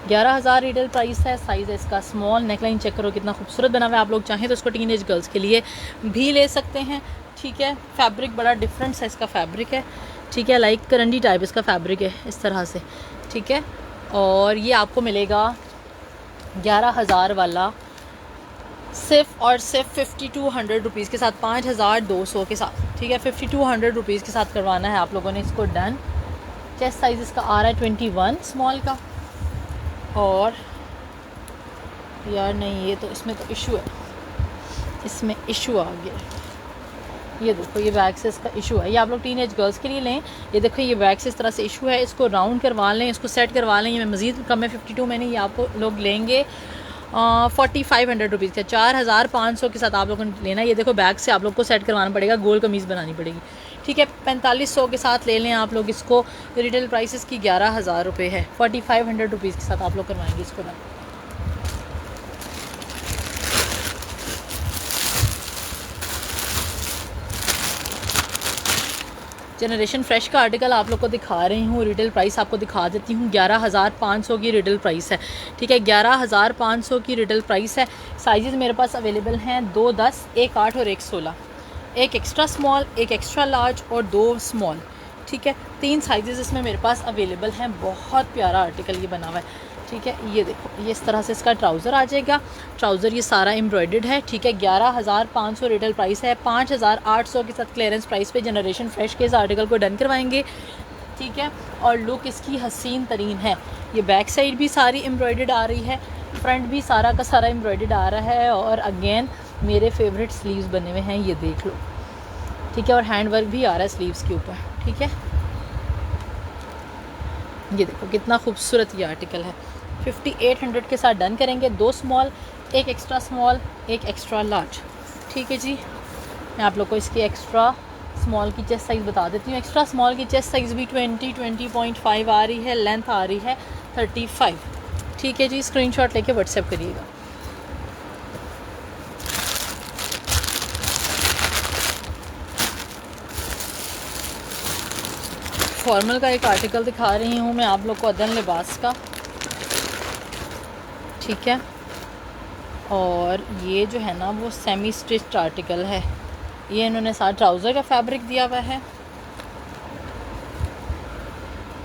11,000 रिटेल प्राइस है, साइज़ है इसका स्मॉल। नेकलाइन चेक करो कितना खूबसूरत बना हुआ है। आप लोग चाहें तो इसको टीनेज गर्ल्स के लिए भी ले सकते हैं, ठीक है। फैब्रिक बड़ा डिफरेंट सा इसका फैब्रिक है, ठीक है। लाइक करंडी टाइप इसका फैब्रिक है इस तरह से, ठीक है। और ये आपको मिलेगा 11,000 वाला सिर्फ और सिर्फ 5200 रुपीज़ के साथ, 5,200 के साथ, ठीक है। 5200 रुपीज़ के साथ करवाना है आप लोगों ने इसको डन। चेस्ट साइज़ इसका आ रहा है 21 स्मॉल का। और यार नहीं, ये तो इसमें तो इशू है, इसमें इशू आ गया। ये देखो ये बैक से इसका इशू है, ये आप लोग टीनेज गर्ल्स के लिए लें। ये देखो ये बैक से इस तरह से इशू है, इसको राउंड करवा लें, इसको सेट करवा लें। ये मज़ीद कम है 52 में नहीं, ये आपको लोग लेंगे 4500 रुपीज़ का, 4,500 के साथ आप लोगों ने लेना। ये देखो बैक से आप लोग को सेट करवाना पड़ेगा, गोल कमीज़ बनानी पड़ेगी, ठीक है। 4500 के साथ ले लें आप लोग इसको। रिटेल प्राइस इसकी 11,000 रुपये है, 4500 रुपीज़ के साथ आप लोग करवाएंगे इसको ना। जनरेशन फ्रेश का आर्टिकल आप लोग को दिखा रही हूँ। रिटेल प्राइस आपको दिखा देती हूँ, 11,500 की रिटेल प्राइस है, ठीक है। 11,500 की रिटेल प्राइस है। साइजेस मेरे पास अवेलेबल हैं 2, 10, 1, 8 और 1, 16। एक एक्स्ट्रा स्मॉल, एक एक्स्ट्रा लार्ज और 2 स्मॉल, ठीक है। 3 साइजेस इसमें मेरे पास अवेलेबल हैं। बहुत प्यारा आर्टिकल ये बना हुआ है, ठीक है। ये देखो ये इस तरह से इसका ट्राउज़र आ जाएगा। ट्राउज़र ये सारा एम्ब्रॉयडर्ड है, ठीक है। 11,500 रिटेल प्राइस है, 5,800 के साथ क्लियरेंस प्राइस पे जनरेशन फ्रेश के इस आर्टिकल को डन करवाएंगे, ठीक है। और लुक इसकी हसीन तरीन है। ये बैक साइड भी सारी एम्ब्रॉयडर्ड आ रही है, फ्रंट भी सारा का सारा एम्ब्रॉयडर्ड आ रहा है। और अगेन मेरे फेवरेट स्लीव्स बने हुए हैं, ये देख लो, ठीक है। और हैंड वर्क भी आ रहा है स्लीव्स के ऊपर, ठीक है। ये देखो कितना खूबसूरत ये आर्टिकल है। 5800 के साथ डन करेंगे। 2 स्मॉल, एक एक्स्ट्रा स्मॉल, एक एक्स्ट्रा लार्ज, ठीक है जी। मैं आप लोग को इसकी एक्स्ट्रा स्मॉल की चेस्ट साइज़ बता देती हूँ। एक्स्ट्रा स्मॉल की चेस्ट साइज़ भी 20.5 आ रही है, लेंथ आ रही है 35, ठीक है जी। स्क्रीनशॉट लेके व्हाट्सएप करिएगा। फॉर्मल का एक आर्टिकल दिखा रही हूँ मैं आप लोग को, अदन लिबास का, ठीक है। और ये जो है ना वो सेमी स्टिच्ड आर्टिकल है। ये इन्होंने साथ ट्राउज़र का फैब्रिक दिया हुआ है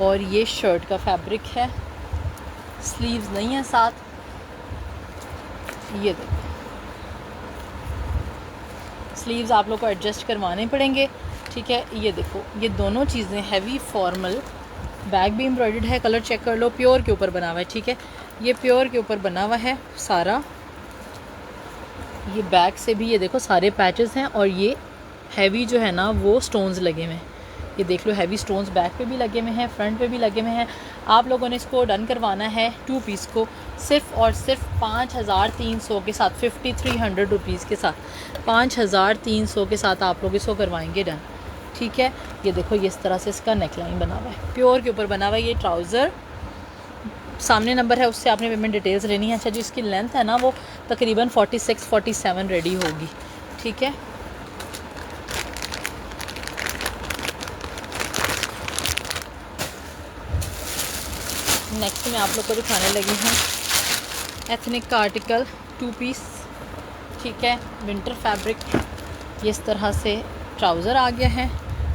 और ये शर्ट का फैब्रिक है, स्लीव्स नहीं है साथ। ये देखो स्लीव्स आप लोग को एडजस्ट करवाने पड़ेंगे, ठीक है। ये देखो ये दोनों चीज़ें हैवी फॉर्मल, बैग भी एम्ब्रॉयडर्ड है, कलर चेक कर लो, प्योर के ऊपर बना हुआ है, ठीक है। ये प्योर के ऊपर बना हुआ है सारा। ये बैक से भी ये देखो सारे पैचेस हैं और ये हैवी जो है ना वो स्टोन्स लगे हुए हैं। ये देख लो हैवी स्टोन्स बैक पे भी लगे हुए हैं, फ्रंट पे भी लगे हुए हैं। आप लोगों ने इसको डन करवाना है 2 पीस को सिर्फ और सिर्फ 5,300 के साथ, 5300 रुपीज़ के साथ, 5,300 के साथ आप लोग इसको करवाएंगे डन, ठीक है। ये देखो ये इस तरह से इसका नेकलाइन बना हुआ है, प्योर के ऊपर बना हुआ है। ये ट्राउज़र सामने नंबर है, उससे आपने पेमेंट डिटेल्स लेनी है। अच्छा जी, इसकी लेंथ है ना वो तकरीबन 46-47 रेडी होगी, ठीक है। नेक्स्ट मैं आप लोग को दिखाने लगी हूँ एथनिक का आर्टिकल, 2 पीस, ठीक है। विंटर फैब्रिक, ये इस तरह से ट्राउज़र आ गया है।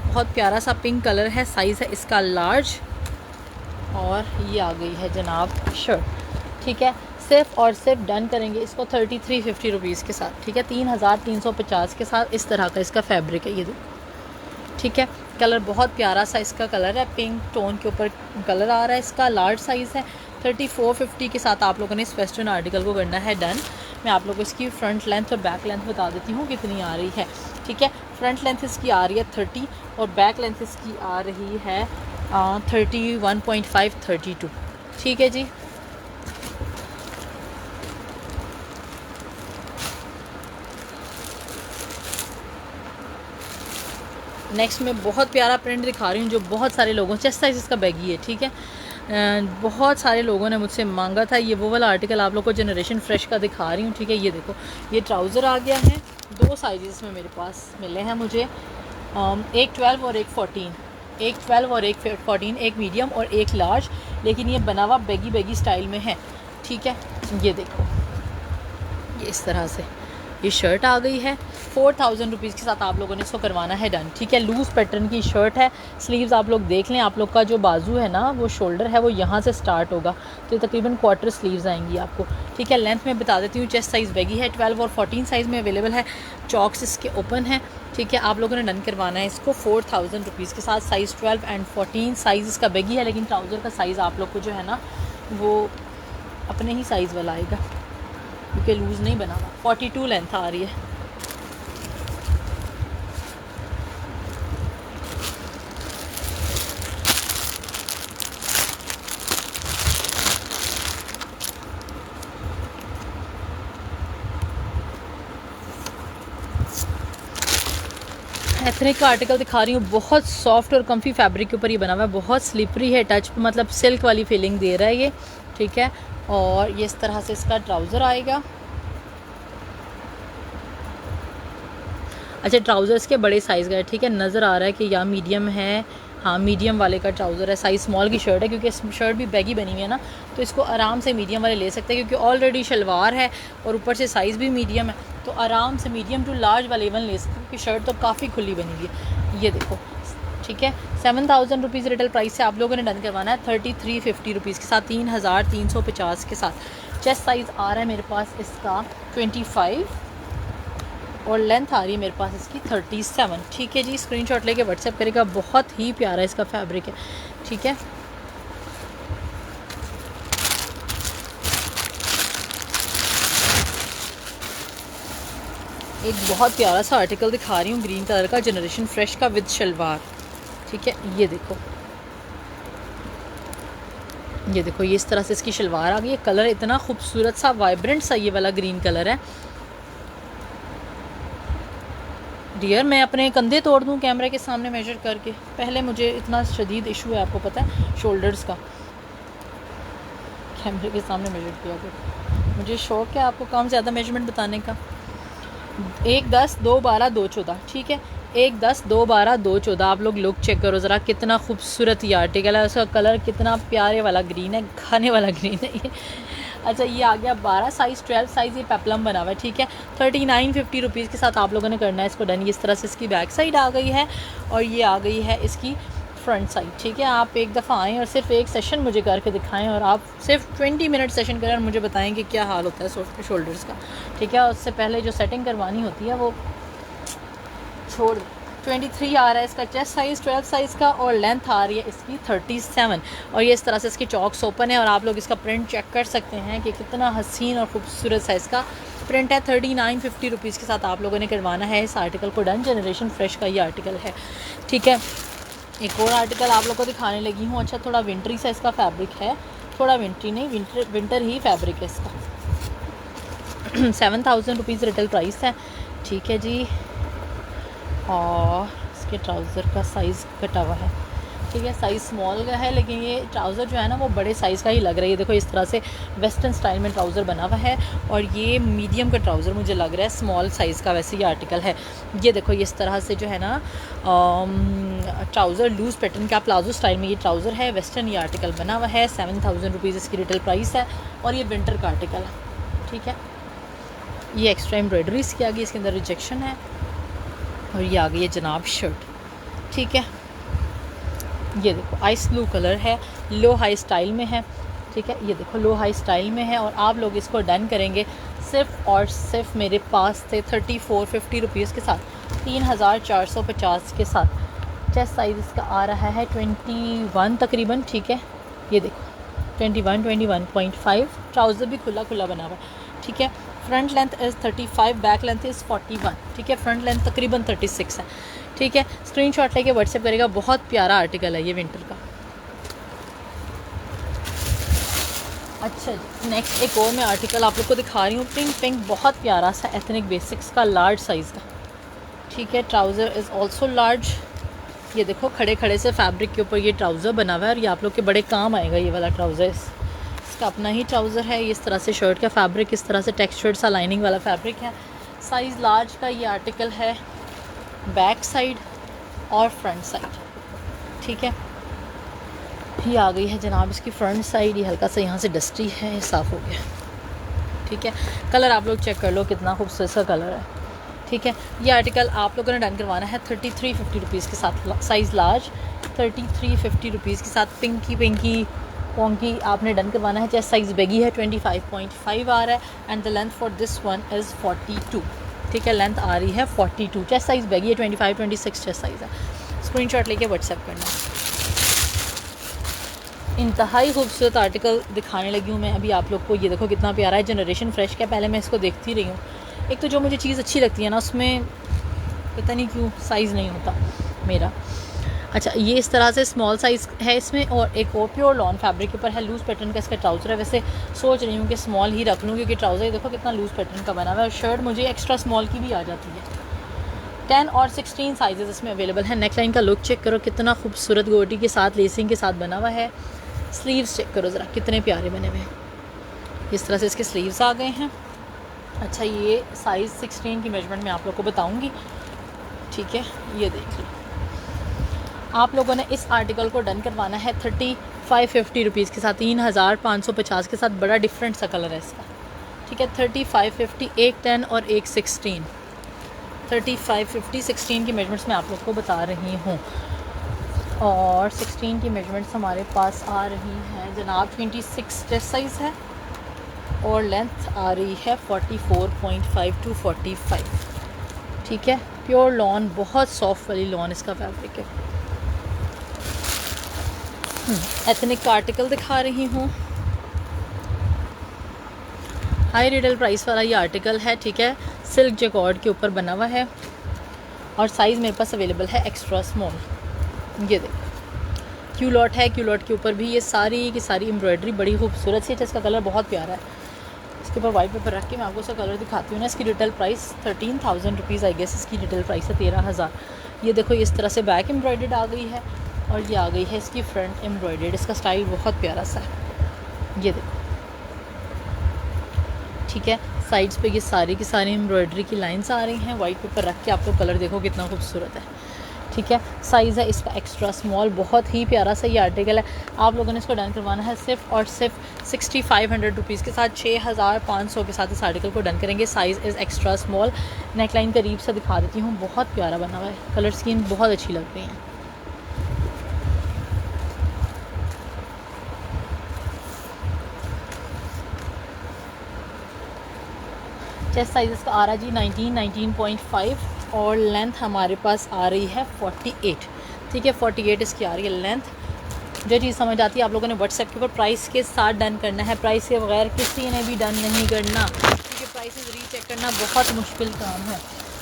बहुत प्यारा सा पिंक कलर है, साइज़ है इसका लार्ज। और ये आ गई है जनाब शर्ट, ठीक है। सिर्फ और सिर्फ डन करेंगे इसको 3350 रुपीज़ के साथ, ठीक है। 3350 के साथ इस तरह का इसका फैब्रिक है, ये देखो, ठीक है। कलर बहुत प्यारा सा इसका कलर है, पिंक टोन के ऊपर कलर आ रहा है इसका। लार्ज साइज़ है, 3450 के साथ आप लोगों ने इस वेस्टर्न आर्टिकल को करना है डन। मैं आप लोगों को इसकी फ्रंट लेंथ और बैक लेंथ बता देती हूँ कितनी आ रही है, ठीक है। फ्रंट लेंथ इसकी आ रही है 30 और बैक लेंथ इसकी आ रही है 31.5, 32, ठीक है जी। नेक्स्ट में बहुत प्यारा प्रिंट दिखा रही हूँ जो बहुत सारे लोगों, चेस्ट साइज इसका बैगी है, ठीक है। बहुत सारे लोगों ने मुझसे मांगा था ये वो वाला आर्टिकल, आप लोग को जनरेशन फ्रेश का दिखा रही हूँ, ठीक है। ये देखो ये ट्राउज़र आ गया है, 2 साइज़ में मेरे पास मिले हैं मुझे, एक 12 और एक 14, एक 12 और एक 14, एक मीडियम और एक लार्ज, लेकिन ये बना हुआ बैगी बैगी स्टाइल में है, ठीक है। ये देखो ये इस तरह से ये शर्ट आ गई है, 4000 रुपीज़ के साथ आप लोगों ने इसको करवाना है डन, ठीक है। लूज़ पैटर्न की शर्ट है, स्लीव्स आप लोग देख लें, आप लोग का जो बाजू है ना वो शोल्डर है वो यहाँ से स्टार्ट होगा, तो तकरीबन क्वार्टर स्लीव्स आएंगी आपको, ठीक है। लेंथ में बता देती हूँ, चेस्ट साइज़ बैगी है, 12 और 14 साइज़ में अवेलेबल है, चॉक्स इसके ओपन है, ठीक है। आप लोगों ने डन करवाना है इसको 4000 रुपीज़ के साथ। साइज़ 12 एंड 14 साइज़ इसका बैगी है, लेकिन ट्राउज़र का साइज़ आप लोग को जो है ना वो अपने ही साइज़ वाला आएगा, क्योंकि लूज़ नहीं बना हुआ। 42 लेंथ आ रही है। एथनिक का आर्टिकल दिखा रही हूँ, बहुत सॉफ्ट और कम्फी फैब्रिक के ऊपर ये बना हुआ है, बहुत स्लिपरी है, टच मतलब सिल्क वाली फीलिंग दे रहा है ये, ठीक है। और ये इस तरह से इसका ट्राउज़र आएगा। अच्छा ट्राउज़र इसके बड़े साइज़ का है, ठीक है, नज़र आ रहा है कि या मीडियम है, हाँ मीडियम वाले का ट्राउज़र है, साइज़ स्मॉल की शर्ट है, क्योंकि शर्ट भी बैगी बनी हुई है ना, तो इसको आराम से मीडियम वाले ले सकते हैं, क्योंकि ऑलरेडी शलवार है और ऊपर से साइज़ भी मीडियम है, तो आराम से मीडियम टू लार्ज वाले इवन ले सकते हैं, क्योंकि शर्ट तो काफ़ी खुली बनी हुई है। ये देखो, ठीक है, 7000 रुपीज़ रिटेल प्राइस से आप लोगों ने डन करवाना है 3350 रुपीज़ के साथ, 3350 के साथ। चेस्ट साइज़ आ रहा है मेरे पास इसका 25 और लेंथ आ रही है मेरे पास इसकी 37, ठीक है जी। स्क्रीनशॉट लेके व्हाट्सएप करेगा, बहुत ही प्यारा इसका फैब्रिक है, ठीक है। एक बहुत प्यारा सा आर्टिकल दिखा रही हूँ ग्रीन कलर का, जनरेशन फ्रेश का विद शलवार, ठीक है। ये देखो ये देखो ये इस तरह से इसकी शलवार आ गई है, कलर इतना खूबसूरत सा वाइब्रेंट सा ये वाला ग्रीन कलर है। डियर मैं अपने कंधे तोड़ दूं कैमरे के सामने मेजर करके, पहले मुझे इतना शदीद इशू है आपको पता है शोल्डर्स का, कैमरे के सामने मेजर किया कर, मुझे शौक है आपको काम ज़्यादा मेजरमेंट बताने का। 1 10 2 12 2 14, ठीक है, 1 10 2 12 2 14। आप लोग लुक चेक करो ज़रा, कितना खूबसूरत ये आर्टिकल है, उसका कलर कितना प्यारे वाला ग्रीन है, खाने वाला ग्रीन है ये। अच्छा ये आ गया 12 साइज़, 12 साइज़, ये पेप्लम बना हुआ है, ठीक है। 3950 रुपीज़ के साथ आप लोगों ने करना है इसको डन। इस तरह से इसकी बैक साइड आ गई है और ये आ गई है इसकी फ्रंट साइड, ठीक है। आप एक दफ़ा आएँ और सिर्फ एक सेशन मुझे करके दिखाएं, और आप सिर्फ 20 मिनट सेशन करें और मुझे बताएं कि क्या हाल होता है शोल्डर्स का, ठीक है। उससे पहले जो सेटिंग करवानी होती है वो छोड़। 23 आ रहा है इसका चेस्ट साइज़ 12 साइज़ का, और लेंथ आ रही है इसकी 37, और ये इस तरह से इसकी चॉक्स ओपन है, और आप लोग इसका प्रिंट चेक कर सकते हैं कि कितना हसीन और ख़ूबसूरत सा इसका प्रिंट है। 3950 रुपीज़ के साथ आप लोगों ने करवाना है इस आर्टिकल को डन। जनरेशन फ्रेश का ये आर्टिकल है, ठीक है। एक और आर्टिकल आप लोग को दिखाने लगी हूँ। अच्छा थोड़ा विंटरी सा इसका फैब्रिक है, थोड़ा विंटरी नहीं विंटर ही फैब्रिक है इसका। 7000 रुपीज़ रिटेल प्राइस है, ठीक है जी। और इसके ट्राउज़र का साइज़ कटा हुआ है, ठीक है, साइज़ स्मॉल का है, लेकिन ये ट्राउज़र जो है ना वो बड़े साइज़ का ही लग रहा है। ये देखो इस तरह से वेस्टर्न स्टाइल में ट्राउज़र बना हुआ है, और ये मीडियम का ट्राउज़र मुझे लग रहा है स्मॉल साइज़ का, वैसे ये आर्टिकल है। ये देखो ये इस तरह से जो है ना ट्राउज़र लूज़ पैटर्न का प्लाजो स्टाइल में ये ट्राउज़र है, वेस्टर्न ये आर्टिकल बना हुआ है। 7000 रुपीज़ इसकी रिटेल प्राइस है, और ये विंटर का आर्टिकल है, ठीक है। ये एक्स्ट्रा एम्ब्रॉयडरी इसकी आ गई, इसके अंदर रिजेक्शन है, और ये आ गई है जनाब शर्ट, ठीक है। ये देखो आइस ब्लू कलर है, लो हाई स्टाइल में है, ठीक है। ये देखो लो हाई स्टाइल में है, और आप लोग इसको डन करेंगे सिर्फ और सिर्फ मेरे पास से 3450 रुपीज़ के साथ, 3450 के साथ। चेस्ट साइज़ इसका आ रहा है 21 तकरीबन, ठीक है। ये देखो 21.5, ट्राउज़र भी खुला खुला बना हुआ है, ठीक है। Front length is 35, back length is 41, ठीक है। फ्रंट लेंथ तकरीबन 36 है, ठीक है। स्क्रीनशॉट लेके व्हाट्सएप करेगा, बहुत प्यारा आर्टिकल है ये विंटर का। अच्छा नेक्स्ट एक और मैं आर्टिकल आप लोग को दिखा रही हूँ, पिंक बहुत प्यारा सा एथनिक बेसिक्स का लार्ज साइज़ का, ठीक है। ट्राउज़र इज़ ऑल्सो लार्ज, ये देखो खड़े खड़े से फैब्रिक के ऊपर ये ट्राउज़र बना हुआ है और ये आप लोग के बड़े काम आएगा ये वाला ट्राउज़र। इसका अपना ही ट्राउज़र है। इस तरह से शर्ट का फैब्रिक इस तरह से टेक्सचर्ड सा लाइनिंग वाला फैब्रिक है। साइज़ लार्ज का ये आर्टिकल है, बैक साइड और फ्रंट साइड। ठीक है, ये आ गई है जनाब इसकी फ्रंट साइड। ये हल्का सा यहाँ से डस्टी है, ये साफ़ हो गया। ठीक है, कलर आप लोग चेक कर लो कितना खूबसूरत सा कलर है। ठीक है, ये आर्टिकल आप लोगों ने डन करवाना है 3350 रुपीज़ के साथ, साइज़ लार्ज 3350 रुपीज़ के साथ। पिंकी पोंकी आपने डन करवाना है। चेस्ट साइज़ बेगी है, 25.5 आ रहा है and the length for this one is 42। ठीक है, लेंथ आ रही है 42। चेस्ट साइज़ बेगी है, 25-26 चेस्ट साइज़ है। स्क्रीनशॉट लेके व्हाट्सएप करना। इंतहाई खूबसूरत आर्टिकल दिखाने लगी हूँ मैं अभी आप लोग को। ये देखो कितना प्यारा है, जनरेशन फ्रेश का। पहले मैं इसको देखती रही हूँ। एक तो जो मुझे चीज़ अच्छी लगती है ना, उसमें पता नहीं क्यों साइज़ नहीं होता मेरा। अच्छा, ये इस तरह से स्मॉल साइज़ है इसमें, और एक और प्योर लॉन फैब्रिक के ऊपर है। लूज़ पैटर्न का इसका ट्राउज़र है। वैसे सोच रही हूँ कि स्मॉल ही रख लूँ क्योंकि ट्राउज़र देखो कितना लूज़ पैटर्न का बना हुआ है और शर्ट मुझे एक्स्ट्रा स्मॉल की भी आ जाती है। 10 और 16 साइजेस इसमें अवेलेबल है। नेक लाइन का लुक चेक करो कितना खूबसूरत गोटी के साथ लेसिंग के साथ बना हुआ है। स्लीव्स चेक करो ज़रा कितने प्यारे बने हुए हैं। इस तरह से इसके स्लीव्स आ गए हैं। अच्छा, ये साइज़ 16 की मेजरमेंट मैं आप लोग को बताऊंगी। ठीक है, ये देख लो। आप लोगों ने इस आर्टिकल को डन करवाना है 3550 रुपीज़ के साथ, 3550 के साथ। बड़ा डिफरेंट सा कलर है इसका। ठीक है, 3550, एक 10 और एक 16। 3550 16 की मेजरमेंट्स मैं आप लोग को बता रही हूँ। और 16 की मेजरमेंट्स हमारे पास आ रही हैं जनाब 26 चेस्ट साइज़ है और लेंथ आ रही है 44.5 to 45। ठीक है, प्योर लॉन, बहुत सॉफ्ट वाली लॉन इसका फैब्रिक है। एथनिक का आर्टिकल दिखा रही हूँ। हाई रिटेल प्राइस वाला ये आर्टिकल है। ठीक है, सिल्क जैकॉर्ड के ऊपर बना हुआ है और साइज़ मेरे पास अवेलेबल है एक्स्ट्रा स्मॉल। ये देखो क्यू लॉट है। क्यू लॉट के ऊपर भी ये सारी की सारी एम्ब्रॉयडरी बड़ी खूबसूरत सी है। इसका कलर बहुत प्यारा है। इसके ऊपर वाइट पेपर रख के मैं आपको इसका कलर दिखाती हूँ ना। इसकी retail price 13,000 rupees I guess. इसकी रिटेल प्राइस है 13,000। ये देखो इस तरह से बैक एम्ब्रॉयडर्ड आ गई है और ये आ गई है इसकी फ्रंट एम्ब्रॉयडर्ड। इसका स्टाइल बहुत प्यारा सा है। ये देखो, ठीक है, साइड्स पे ये सारी की सारी एम्ब्रॉयडरी की लाइंस आ रही हैं। वाइट पेपर रख के आपको कलर देखो कितना खूबसूरत है। ठीक है, साइज़ है इसका एक्स्ट्रा स्मॉल। बहुत ही प्यारा सा ये आर्टिकल है। आप लोगों ने इसको डन करवाना है सिर्फ और सिर्फ 6500 रुपीज़ के साथ। 6500 के साथ इस आर्टिकल को डन करेंगे। Size is extra small. Neck line करीब से दिखा देती हूँ, बहुत प्यारा बना हुआ है। कलर स्कीम बहुत अच्छी लग रही है। चेस्ट साइज़ इसका आ रहा है जी 19.5 और लेंथ हमारे पास आ रही है 48। ठीक है, 48 इसकी आ रही है लेंथ। जो चीज़ समझ आती है आप लोगों ने व्हाट्सएप के ऊपर प्राइस के साथ डन करना है। प्राइस के बगैर किसी ने भी डन नहीं करना क्योंकि प्राइसेस रीचेक करना बहुत मुश्किल काम है।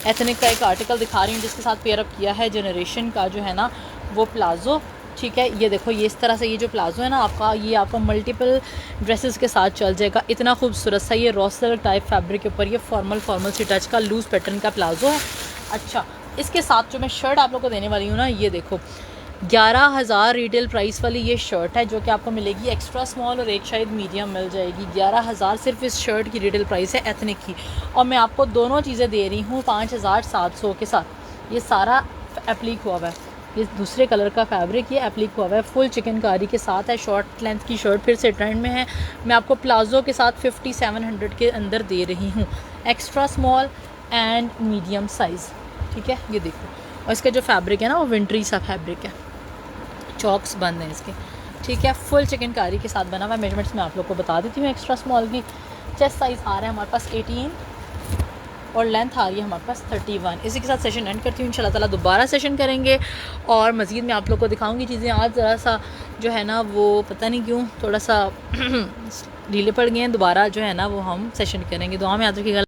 एथनिक का एक आर्टिकल दिखा रही हूँ जिसके साथ पेयर अप किया है जनरेशन का जो है ना वो प्लाज़ो। ठीक है, ये देखो ये इस तरह से ये जो प्लाज़ो है ना आपका, ये आपको मल्टीपल ड्रेसेस के साथ चल जाएगा। इतना खूबसूरत सा ये रॉसल टाइप फैब्रिक के ऊपर ये फॉर्मल सी टच का लूज़ पैटर्न का प्लाज़ो है। अच्छा, इसके साथ जो मैं शर्ट आप लोग को देने वाली हूँ ना, ये देखो 11,000 रिटेल प्राइस वाली ये शर्ट है जो कि आपको मिलेगी एक्स्ट्रा स्मॉल और एक शायद मीडियम मिल जाएगी। 11,000 सिर्फ इस शर्ट की रिटेल प्राइस है एथनिक की। और मैं आपको दोनों चीज़ें दे रही हूँ 5,700 के साथ। ये सारा एप्लीक हुआ है। ये दूसरे कलर का फैब्रिक ये एप्लीक हुआ है। फुल चिकनकारी के साथ है। शॉर्ट लेंथ की शर्ट फिर से ट्रेंड में है। मैं आपको प्लाज़ो के साथ 5700 के अंदर दे रही हूँ, extra small and medium size. ठीक है, ये देखो। और इसका जो फैब्रिक है ना वो विंटरी सा फैब्रिक है, चॉक्स बंद हैं इसके। ठीक है, फुल चिकनकारी के साथ बना हुआ। मेजरमेंट्स मैं आप लोग को बता देती हूँ। एक्स्ट्रा स्मॉल की चेस्ट साइज़ आ रहा है हमारे पास 18 और लेंथ आ रही है हमारे पास 31। इसी के साथ सेशन एंड करती हूँ। इंशाल्लाह ताला दोबारा सेशन करेंगे और मज़ीद मैं आप लोग को दिखाऊंगी चीज़ें। आज ज़रा सा जो है ना वो पता नहीं क्यों थोड़ा सा ढीले पड़ गए हैं। दोबारा जो है ना वो हम सेशन करेंगे। दुआ में याद रखिएगा।